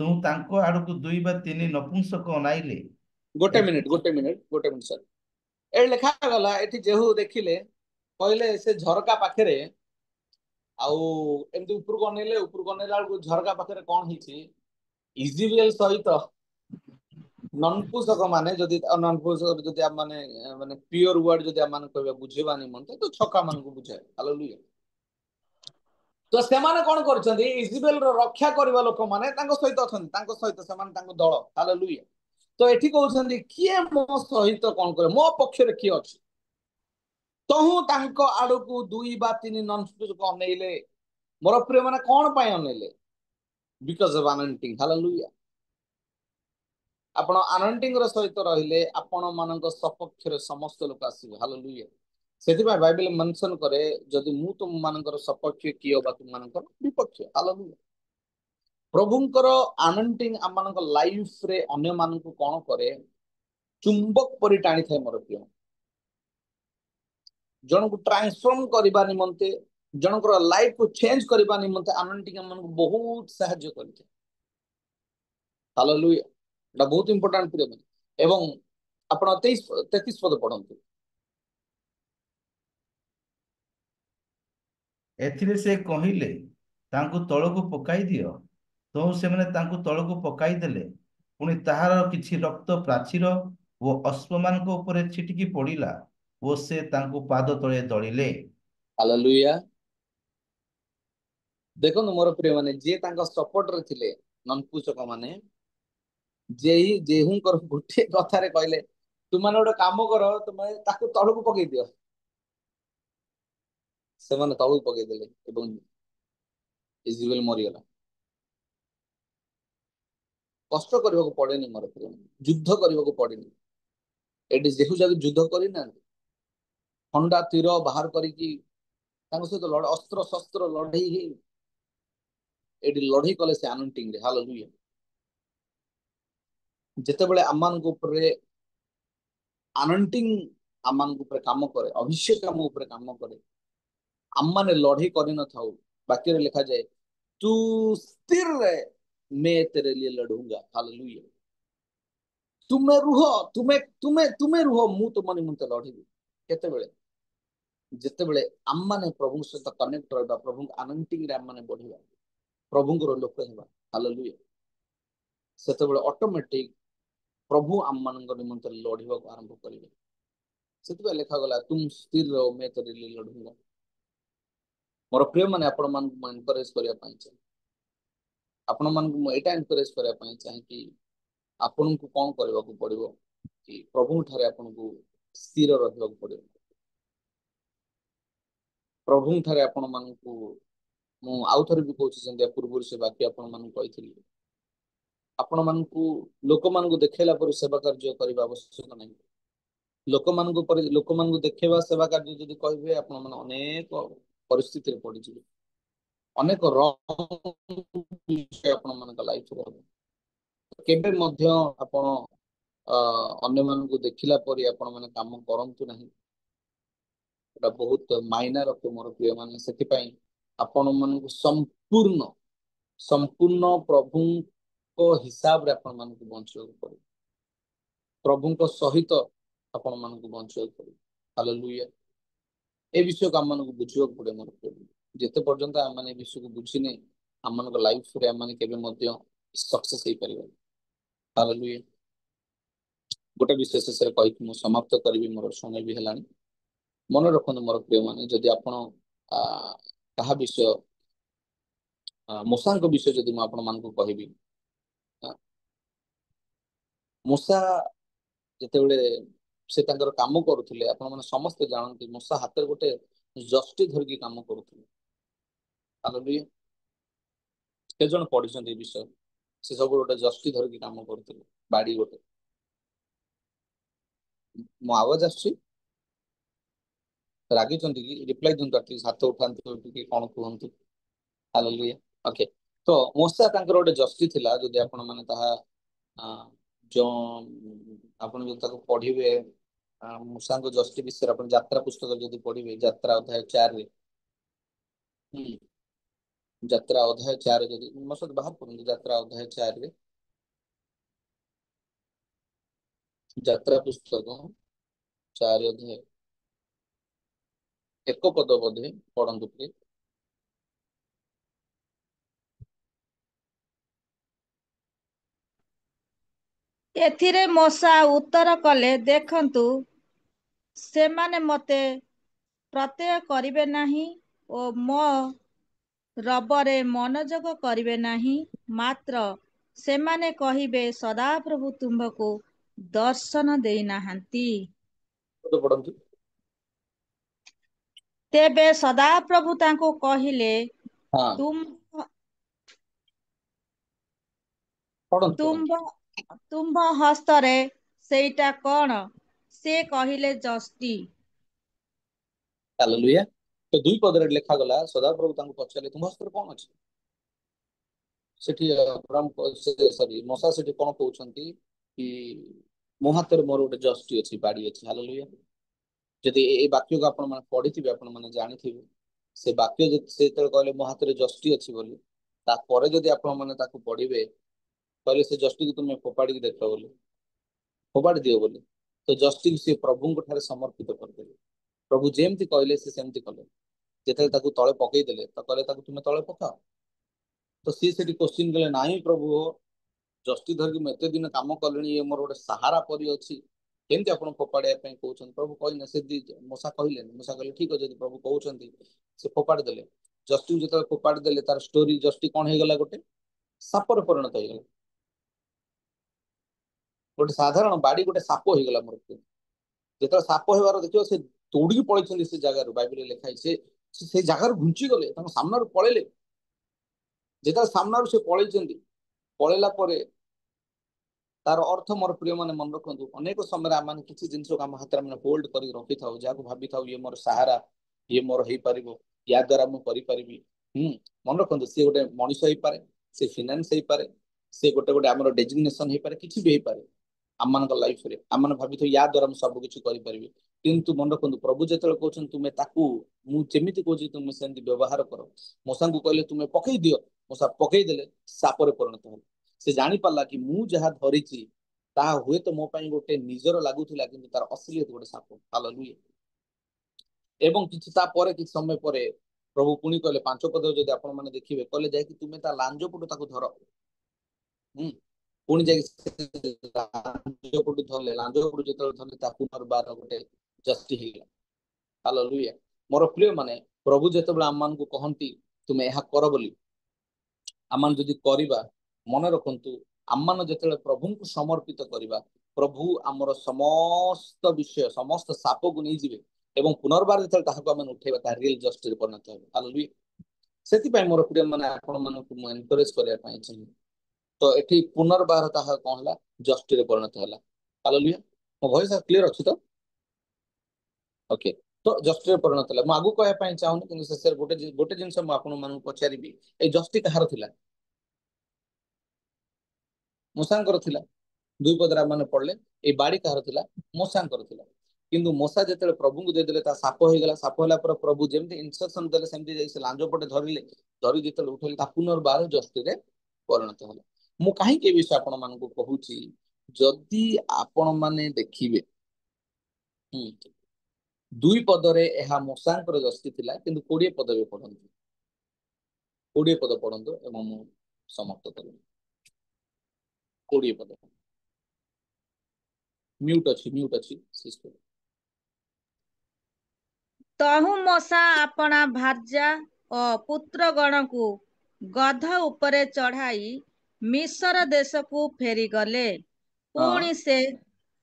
तू तांको आड़कू दुई बा तीन नपुंसक अनाइले। गोटे मिनिट सर ए लिखा गला एठी जेहू देखिले कहले से झरका पाखरे आउ एमती ऊपर को अनेला झरका पाखरे कोन हिची इजिबेल सहित ननपुसक माने जदि ननपुसक जदि आप माने माने प्योर वर्ड जदि आप माने कहबे बुझेबा निमंते तो छका मान को बुझाए हालेलुया तो से माने कोन करछन्ती इजिबेल रो रक्षा करबा लोक माने तांको सहित अछन्ती तांको सहित से माने तांको दल हालेलुया तो एठी कहउछन्ती किए मो सहित कोन करे मो पक्षरे की अछि तहु तांको आडकू दुई बा तीन ननपुसक अनेले मोर प्रिय माने कोन पाए अनेले बिकॉज ऑफ अनंटिंग हालेलुया आपण अनंटिंग रो सहित रहिले आपण मानक सपक्ष समस्त लोक आसीबे हालेलुया सेति बाइबल मेंशन करे जदि मु तुम मानकर सपक्ष कियो बा तुम मानकर विपक्ष हालेलुया प्रभुंकर अनंटिंग हम मानक लाइफ रे अन्य मानक कोन करे चुंबक परि टाणी थाए मोर प्रिय जन को ट्रांसफॉर्म करबा निमंते जनकर लाइफ को चेंज करबा निमंते अनंटिंग हम मानक बहुत सहायता करथे हालेलुया एटा बहुत इंपोर्टेंट प्रिय एवं आपण 23 33 पद पढंतु एथिरे से कहिले ତାଙ୍କୁ ତଳକୁ ପକାଇ ଦିଅ। ତ ସେମାନେ ତାଙ୍କୁ ତଳକୁ ପକାଇ ଦେଲେ। ପୁଣି ତାହାର କିଛି ରକ୍ତ ପ୍ରାଚୀର ଓ ଅଶ୍ଵମାନଙ୍କ ଉପରେ ଛିଟିକି ପଡ଼ିଲା ଓ ସେ ତାଙ୍କୁ ପାଦ ତଳେ ଦଳିଲେ। ହାଲେଲୁୟା। ଦେଖନ୍ତୁ ମୋର ପ୍ରିୟ ମାନେ, ଯିଏ ତାଙ୍କ ସପୋର୍ଟରେ ଥିଲେ ନନପୁସକ ମାନେ, ଯେହୁଙ୍କର ଗୋଟିଏ କଥାରେ କହିଲେ ତୁମାନେ ଗୋଟେ କାମ କର, ତୁମେ ତାକୁ ତଳକୁ ପକେଇ ଦିଅ, ସେମାନେ ତଳକୁ ପକେଇଦେଲେ ଏବଂ ଇଜବେଲ ମରିଗଲା। କଷ୍ଟ କରିବାକୁ ପଡେନି ମୋର ପ୍ରିୟ ମାନେ, ଯୁଦ୍ଧ କରିବାକୁ ପଡେନି। ଏଠି ଯେହୁ ଯାକ ଯୁଦ୍ଧ କରିନାହାନ୍ତି, ଖଣ୍ଡା ତୀର ବାହାର କରିକି ତାଙ୍କ ସହିତ ଅସ୍ତ୍ର ଶସ୍ତ୍ର ଲଢେଇ ହେଇ ଏଠି ଲଢେଇ କଲେ ସେ ଆନୁଣ୍ଟିଂରେ। ହାଲେଲୁୟା। ଯେତେବେଳେ ଆମମାନଙ୍କ ଉପରେ ଆନଣ୍ଟିଂ ଆମମାନଙ୍କ ଉପରେ କାମ କରେ, ଅଭିଷେକ ଆମ ଉପରେ କାମ କରେ, ଆମମାନେ ଲଢେଇ କରିନଥାଉ। ବାକ୍ୟରେ ଲେଖାଯାଏ ତୁ ସ୍ଥିର ରହ, मैं तेरे लिए लड़ूंगा। हालेलुया। ତୁମେ ରୁହ, ତୁମେ ତୁମେ ତୁମେ ରୁହ, ମୁଁ ତୁମ ନିମନ୍ତେ ଲଢିବି। କେତେବେଳେ? ଯେତେବେଳେ ଆମମାନେ ପ୍ରଭୁଙ୍କ ସହିତ କନେକ୍ଟ ରହିବା, ପ୍ରଭୁଙ୍କ ଆନଣ୍ଟିଂରେ ଆମମାନେ ବଢିବା, ପ୍ରଭୁଙ୍କର ଲୋକ ହେବା। ହାଲେଲୁୟା। ସେତେବେଳେ ଅଟୋମେଟିକ ପ୍ରଭୁ ଆମମାନଙ୍କ ନିମନ୍ତେ ଲଢିବାକୁ ଆରମ୍ଭ କରିବେ। ସେଥିପାଇଁ ଲେଖାଗଲା ତୁମ ସ୍ଥିର ରହ, मैं तेरे लिए लड़ूंगा। ମୋର ପ୍ରିୟ ମାନେ, ଆପଣମାନଙ୍କୁ ମୁଁ ଏନକରେଜ କରିବା ପାଇଁ ଚାହେଁ, ଆପଣମାନଙ୍କୁ ମୁଁ ଏଇଟା ଏନକରେଜ କରିବା ପାଇଁ ଚାହେଁ କି ଆପଣଙ୍କୁ କଣ କରିବାକୁ ପଡିବ କି ପ୍ରଭୁଙ୍କ ଠାରେ ଆପଣଙ୍କୁ ସ୍ଥିର ରହିବାକୁ ପଡିବ। ପ୍ରଭୁଙ୍କ ଠାରେ ଆପଣମାନଙ୍କୁ ମୁଁ ଆଉ ଥରେ ବି କହୁଛି, ଯେମିତି ପୂର୍ବରୁ ସେ ବାକ୍ୟ ଆପଣମାନଙ୍କୁ କହିଥିଲି, ଆପଣମାନଙ୍କୁ ଲୋକମାନଙ୍କୁ ଦେଖେଇଲା ପରେ ସେବା କାର୍ଯ୍ୟ କରିବା ଆବଶ୍ୟକ ନାହିଁ। ଲୋକମାନଙ୍କୁ ଦେଖେଇବା ସେବା କାର୍ଯ୍ୟ ଯଦି କହିବେ, ଆପଣ ମାନେ ଅନେକ ପରିସ୍ଥିତିରେ ପଡିଯିବେ, ଅନେକ ଆପଣ ମାନଙ୍କ ଲାଇଫରେ ହବ। କେବେ ମଧ୍ୟ ଆପଣ ଅନ୍ୟମାନଙ୍କୁ ଦେଖିଲା ପରେ ଆପଣ ମାନେ କାମ କରନ୍ତୁ ନାହିଁ। ଏଟା ବହୁତ ମାଇନା ରଖେ ମୋର ପ୍ରିୟ ମାନେ। ସେଥିପାଇଁ ଆପଣ ମାନଙ୍କୁ ସମ୍ପୂର୍ଣ୍ଣ ପ୍ରଭୁଙ୍କ ହିସାବରେ ଆପଣ ମାନଙ୍କୁ ବଞ୍ଚିବାକୁ ପଡିବ, ପ୍ରଭୁଙ୍କ ସହିତ ଆପଣ ମାନଙ୍କୁ ବଞ୍ଚିବାକୁ ପଡିବ। ହାଲେଲୁୟା। ଏ ବିଷୟକୁ ଆମମାନଙ୍କୁ ବୁଝିବାକୁ ପଡିବ ମୋର ପ୍ରିୟ। ଯେତେ ପର୍ଯ୍ୟନ୍ତ ଆମେ ଏ ବିଷୟକୁ ବୁଝିନେ, ଆମମାନଙ୍କ ଲାଇଫରେ ଆମେ କେବେ ମଧ୍ୟ ସକ୍ସେସ୍ ହେଇପାରିବାନି। ହାଲେଲୁୟା। ଗୋଟେ ବିଷୟ ଶେଷରେ କହିକି ମୁଁ ସମାପ୍ତ କରିବି, ମୋର ସମୟ ବି ହେଲାଣି। ମନେ ରଖନ୍ତୁ ମୋର ପ୍ରିୟ ମାନେ, ଯଦି ଆପଣ କାହା ବିଷୟ ମୂଷାଙ୍କ ବିଷୟ ଯଦି ମୁଁ ଆପଣ ମାନଙ୍କୁ କହିବି, ମୂଷା ଯେତେବେଳେ ସେ ତାଙ୍କର କାମ କରୁଥିଲେ, ଆପଣ ମାନେ ସମସ୍ତେ ଜାଣନ୍ତି ମୂଷା ହାତରେ ଗୋଟେ ଜଷ୍ଟି ଧରିକି କାମ କରୁଥିଲେ। ହାଲେଲୁୟା। କେତେ ଜଣ ପଢିଛନ୍ତି ଏ ବିଷୟ? ସେ ସବୁ ଗୋଟେ ଜଷ୍ଟି ଧରିକି କାମ କରୁଥିଲେ, ବାଡି ଗୋଟେ। ମୋ ଆୱାଜ ଆସୁଛି? ରାଗିଛନ୍ତି କି? ରିପ୍ଲାଇ ଦିଅନ୍ତୁ, ଆଟଲିଷ୍ଟ ହାତ ଉଠାନ୍ତୁ ଟିକେ, କଣ କୁହନ୍ତୁ। ହାଲେଲୁୟା। ଓକେ। ତ ମୂଷା ତାଙ୍କର ଗୋଟେ ଜଷ୍ଟି ଥିଲା। ଯଦି ଆପଣ ମାନେ ତାହା ଆପଣ ଯଦି ତାକୁ ପଢିବେ, ମୂଷାଙ୍କ ଜଷ୍ଟି ବିଷୟରେ ଆପଣ ଯାତ୍ରା ପୁସ୍ତକ ଯଦି ପଢିବେ, ଯାତ୍ରା ଅଧ୍ୟାୟ 4ରେ, ଯାତ୍ରା ଅଧ୍ୟାୟ 4 ଯଦି ମୋ ସହିତ ବାହାର କରନ୍ତୁ, ଯାତ୍ରା ଅଧ୍ୟାୟ 4ରେ, ଯାତ୍ରା ପୁସ୍ତକ 4 ଅଧ୍ୟାୟ 1 ପଦ ବୋଧେ ପଢନ୍ତୁ ଟିକେ। ଏଥିରେ ମୂଷା ଉତ୍ତର କଲେ, ଦେଖନ୍ତୁ, ସେମାନେ ମୋତେ ପ୍ରତ୍ୟୟ କରିବେ ନାହିଁ ଓ ମୋ ରବରେ ମନୋଯୋଗ କରିବେ ନାହିଁ, ମାତ୍ର ସେମାନେ କହିବେ, ସଦାପ୍ରଭୁ ତୁମ୍ଭକୁ ଦର୍ଶନ ଦେଇନାହାନ୍ତି। ପଢନ୍ତୁ। ତେବେ ସଦାପ୍ରଭୁ ତାଙ୍କୁ କହିଲେ, ହଁ, ତୁମ୍ଭ ପଢନ୍ତୁ ପଢନ୍ତୁ। ତୁମ୍ଭ ତୁମ୍ଭ ହସ୍ତରେ ସେଇଟା କଣ? ସେ କହିଲେ, ଜଷ୍ଟି। ହାଲେଲୁୟା। ତ 2 ପଦରେ ଲେଖାଗଲା, ସଦାପ୍ରଭୁ ତାଙ୍କୁ ପଚାରିଲେ, ତୁମ ହସ୍ତରେ କଣ ଅଛି? ସେଠି ମୂଷା ସେଠି କଣ କହୁଛନ୍ତି କି ମୋ ହାତରେ ମୋର ଗୋଟେ ଜଷ୍ଟି ଅଛି, ବାଡି ଅଛି। ହାଲେଲୁୟା। ଯଦି ଏ ବାକ୍ୟକୁ ଆପଣ ମାନେ ପଢିଥିବେ, ଆପଣ ମାନେ ଜାଣିଥିବେ, ସେ ବାକ୍ୟ ସେ ଯେତେବେଳେ କହିଲେ ମୋ ହାତରେ ଜଷ୍ଟି ଅଛି ବୋଲି, ତାପରେ ଯଦି ଆପଣ ମାନେ ତାକୁ ପଢିବେ, କହିଲେ ସେ ଜଷ୍ଟିକୁ ତୁମେ ଫୋପାଡ଼ିକି ଦେଖ ବୋଲି, ଫୋପାଡ଼ି ଦିଅ ବୋଲି। ତ ଜଷ୍ଟିକୁ ସିଏ ପ୍ରଭୁଙ୍କ ଠାରେ ସମର୍ପିତ କରିଦେଲେ। ପ୍ରଭୁ ଯେମିତି କହିଲେ ସେ ସେମିତି କଲେ। ଯେତେବେଳେ ତାକୁ ତଳେ ପକେଇଦେଲେ, ତ କହିଲେ ତାକୁ ତୁମେ ତଳେ ପକାଅ। तो सी से क्वेश्चन कले नाही प्रभु जस्टिस धरिक मुझे दिन काम कले ये मोर गोटे सहारा परी अच्छी केमती आप फोपाड़ा कहते प्रभु कहने से मूसा कहले मूसा कहले ठीक अच्छे प्रभु कहते से फोपाड़ी देले जस्टिस जो फोपाड़ी देले तार स्टोरी जस्टिस कौन हो गला गोटे सापर परिणत हो गला गोटे साधारण बाड़ी गोटे साप हो गला मोर जो साप होबार देखिए से दौड़ी पड़े से जगार बाइबल लिखाई से जगार घुंची गले सामना पलैले जो सामना से पलैं पलैला तार अर्थ मोर प्रिय मैंने मन रखु अनेक समय आम किसी जिन आम हाथ में होल्ड कर रखी था जहाँ भावी था ये मोर सहारा ये मोर हो पार या द्वारा मुझे मन रखु सी गोटे मनीष हो पारे से फाइनेंस हो पारे से गोटे गोटे आम डेजिग्नेशन हो पारे किसी भी हो पारे आम लाइफ रे आम भावी था या द्वारा मुझे सब किसी करें किंतु मन रखु प्रभु जो कहते तुम्हें मुझे कहूँ तुम्हें से व्यवहार कर मशा को कहले तुम्हें पकई दियो मशा पकईदे सापर परिणत हो से जानी पारला कि मु जहा धरिची ता हुए तो मो पाई गोटे निजर लागुथिला किंतु तार असलियत गोटे साप हालेलुया एवं किछि ता परे किछि समय परे प्रभु पुणी कहले पांच पद जदि आपण माने देखिबे कहले जाय कि तुमे ता लांजो पटु ताको धर पुणी जाय लांजो पटु धरले लांजो पटु जतल धरले ता पुनर्बार गोटे जस्टिस हिला हालेलुया मोर प्रिय माने प्रभु जेतबेला आमान को कहंती तुमे एहा कर बोली आमान जदि करिबा मन रखु आम जो प्रभु को समर्पित करवा प्रभु आमर समस्त विषय समस्त साप को नहीं जीवे एवं पुनर्बार जो उठेगा रियल जस्टिस परिणत हो हालेलुया से मोर प्रिय मैंने आपण एनकरेज करने चाहिए तो ये पुनर्बार ताहा कौन है जस्टिस परिणत है हालेलुया मो वॉइस क्लियर अच्छी तो ओके तो जस्टिस परिणत है मुझे आगू कहवाई चाहूनी कि शेष गोटे गोटे जिन मुझे पचारि ये जस्टिस कहार थिला मूसांकर थिला दुई पदरा माने पड़ले ए बाड़ी कहार थिला मूसांकर थिला किंतु मूसा जेतेले प्रभु को देदेले ता साप हो गला साप होला पर प्रभु जेमति इंस्ट्रक्शन देले सेमति जैसे लांजो पटे धरिले धरि जेतेले उठेले ता पुनर्बार जस्टिस रे परिणत होला मु काहे के विषय आपण मान को कहूची जदी आपण माने देखिबे दुई पदरे एहा मूसांकर जस्टिस थिला किंतु 20 पद बे पढंतु 20 पद पढंतु एवं मु समाप्त करू 20 पद म्यूट अच्छी सिस्टर तहु मशा अपना भार्या और पुत्र गण को गध उपरे चढ़ाई मिस्र देश को फेरी गले हाँ पुणी से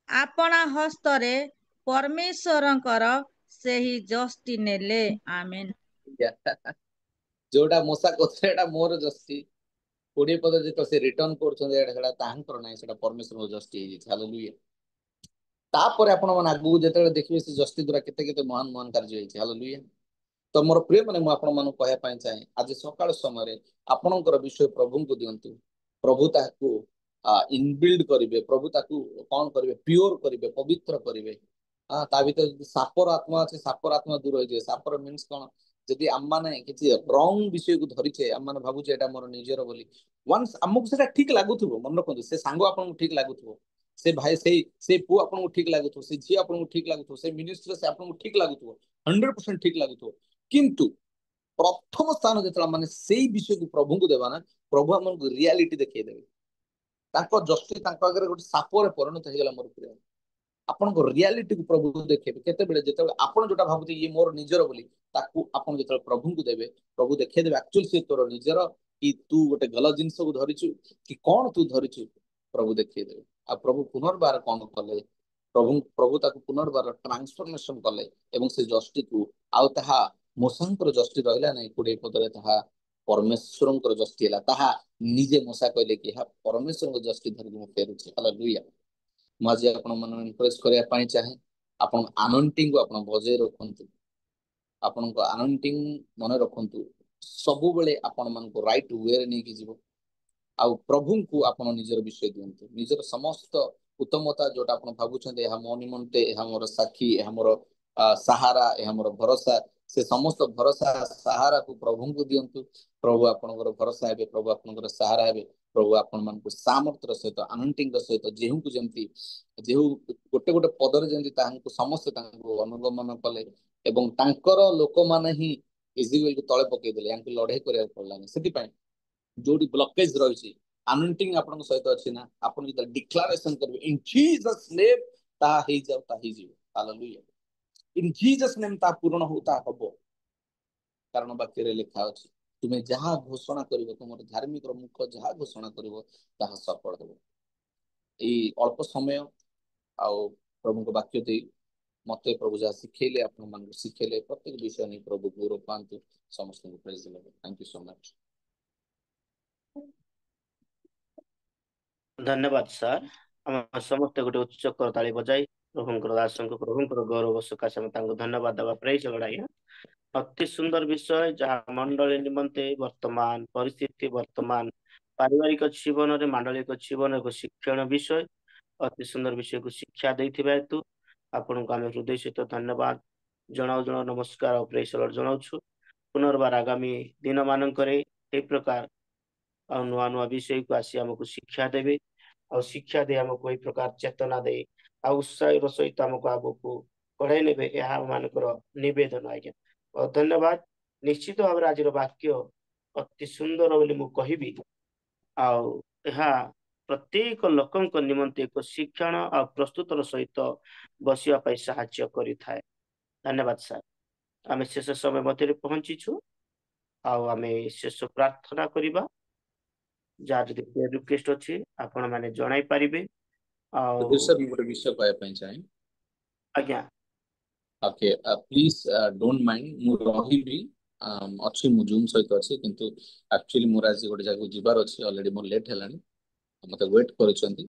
अपना हस्तरे परमेश्वरंकर सेही जस्टी नेले आमेन जोटा मूसा कोथेटा मोर जस्टी 20 पद जे तो से रिटर्न करछन एटा तांकर नै सेटा परमेश्वर जस्टी हालेलुया तापर आपण मन आगु जेतेले देखिबे से जस्टी द्वारा केते केते महान महान कार्य होइछि हालेलुया तो मोर प्रिय माने मु आपण मन कहया पई चाहे आज सकाळ समय रे आपणकर विषय प्रभु को दियंतु प्रभु ताकू इनबिल्ड करिवे प्रभु ताकू कोन करिवे प्योर करिवे पवित्र करिवे ता भीतर सापर आत्मा अछि सापर आत्मा दूर होई जे सापर मींस कोन जदि आम माने किछि रॉन्ग विषय को धरिछे आम माने भाबुछे एटा मोर निजर बोली वंस हमको सेटा ठीक लागुथबो मन रखु से सांग आपन को ठीक लागुथबो से भाई से पु आपन को ठीक लागुथबो से झी आपन को ठीक लागुथबो से मिनिस्टर से आपन को ठीक लागुथबो 100% ठीक लागुथबो किंतु प्रथम स्थान जेतला माने सेई विषय को प्रभु को देबा ना प्रभु हमन को रियलिटी देखै देबे ताको जस्टिस ताको आगे गोटे सापर परिणत हो गला मोर प्रिय आपण को रियलिटी को प्रभु देखेबे केते बेले जेते आपण जोटा भाबुते ये मोर निजर बोली ताकू आपण जेते प्रभु को देबे प्रभु देखै देबे एक्चुअली से तोर निजर कि तू गोटे गलत जिंस को धरिछु कि कोन तू धरिछु प्रभु देखै देबे आ प्रभु पुनर्बार कोन कले प्रभु प्रभु ताकू पुनर्बार ट्रांसफॉर्मेशन कले एवं से जस्टिस को आउ ताहा मूसांकर जस्टिस रहिला नै 20 पदरे ताहा परमेश्वरंकर जस्टिस हला ताहा निजे मूसा कहले कि हा परमेश्वरंकर जस्टिस धरि मु फेरुछि हालेलुया मजे आपण मन इम्प्रेस करिया पाई चाहे आपण अनॉइंटिंग को आपण बजे रखंतु आपण को अनॉइंटिंग मन रखंतु सब बेले आपण मन को राइट वे रे नै कि जीवो आ प्रभु को आपण निजर विषय दियंतु निजर समस्त उत्तमता जोटा आपण भाबुछन्ते एहा मो निमंते एहा मोर साखी एहा मोर सहारा एहा मोर भरोसा से समस्त भरोसा सहारा को प्रभु को दियंतु प्रभु आपनकर भरोसा हेबे प्रभु आपनकर सहारा हेबे प्रभु आपण मन को सामर्थ्य सहित अनंटिंग सहित जेहु को जेमती जेहु गोटे गोटे पदर जेमती तांको समस्त तांको अनुगमन कले एवं तांकर लोक माने ही इजिवेल को तळे पकई देले यांको लढाई करिया पड़लानी सेति पय जोड़ी ब्लॉकेज रही अनॉइंटिंग आपन सहित अछि ना आपन जे डिक्लेरेशन करबे इन जीसस नेम ता हे जाऊ ता हे जीव हालेलुया इन जीसस नेम ता पूर्ण होता हबो कारण वाक्य रे लिखा अछि तुमे जहाँ घोषणा करिवो तुमर धार्मिक मुख जहाँ घोषणा करिवो ताहा सफल हेबो ए अल्प समय आउ प्रभु को वाक्य दे मते प्रभु जा सिखेले आपन मन सिखेले प्रत्येक विषय नहीं प्रभु गुरु पांतु समस्त को praise they thank you so much धन्यवाद सर हम समस्त गोटे उच्च करताली बजाई प्रभुंकर दासंक प्रभुंकर गौरव सकाशे हम तांको धन्यवाद देवा प्रेज लड़ाई अति सुंदर विषय जहाँ मंडली निमंते वर्तमान परिस्थिति वर्तमान पारिवारिक जीवन रे मांडलिक जीवन एक शिक्षण विषय अति सुंदर विषय को शिक्षा देथिबा हेतु आपन को आम हृदय सहित धन्यवाद जनाऊ जनाऊ नमस्कार और प्रेज जनाऊ पुनर्बार आगामी दिन मानकरे ए प्रकार और नुआ नुआ विषय को आसी हमको शिक्षा देवे और शिक्षा दे हमको एक प्रकार चेतना दे आ उत्साह सहित हमको आगको बढ़ाई ने मानकर नवेदन आज्ञा और धन्यवाद निश्चित भाव आज वाक्य अति सुंदर बोली मु कहिबी आउ यह प्रत्येक लोकंक निमंते एक शिक्षण और प्रस्तुतर सहित बसिया पाई सहाय्य करिथाए धन्यवाद सर आम शेष समय मध्य पहुंचीछु आम शेष प्रार्थना करवा जहाँ जदि रिक्वेस्ट अच्छी आपण मैंने जन पारे तो सर मोर विषय कहया पई चाहे आज्ञा ओके प्लीज डोंट माइंड मु रहिबी अच्छी मु जूम सहित अच्छी किंतु एक्चुअली मोर आज गोटे जगह जिबार अच्छी ऑलरेडी मोर लेट हेलानी मते वेट करूछंती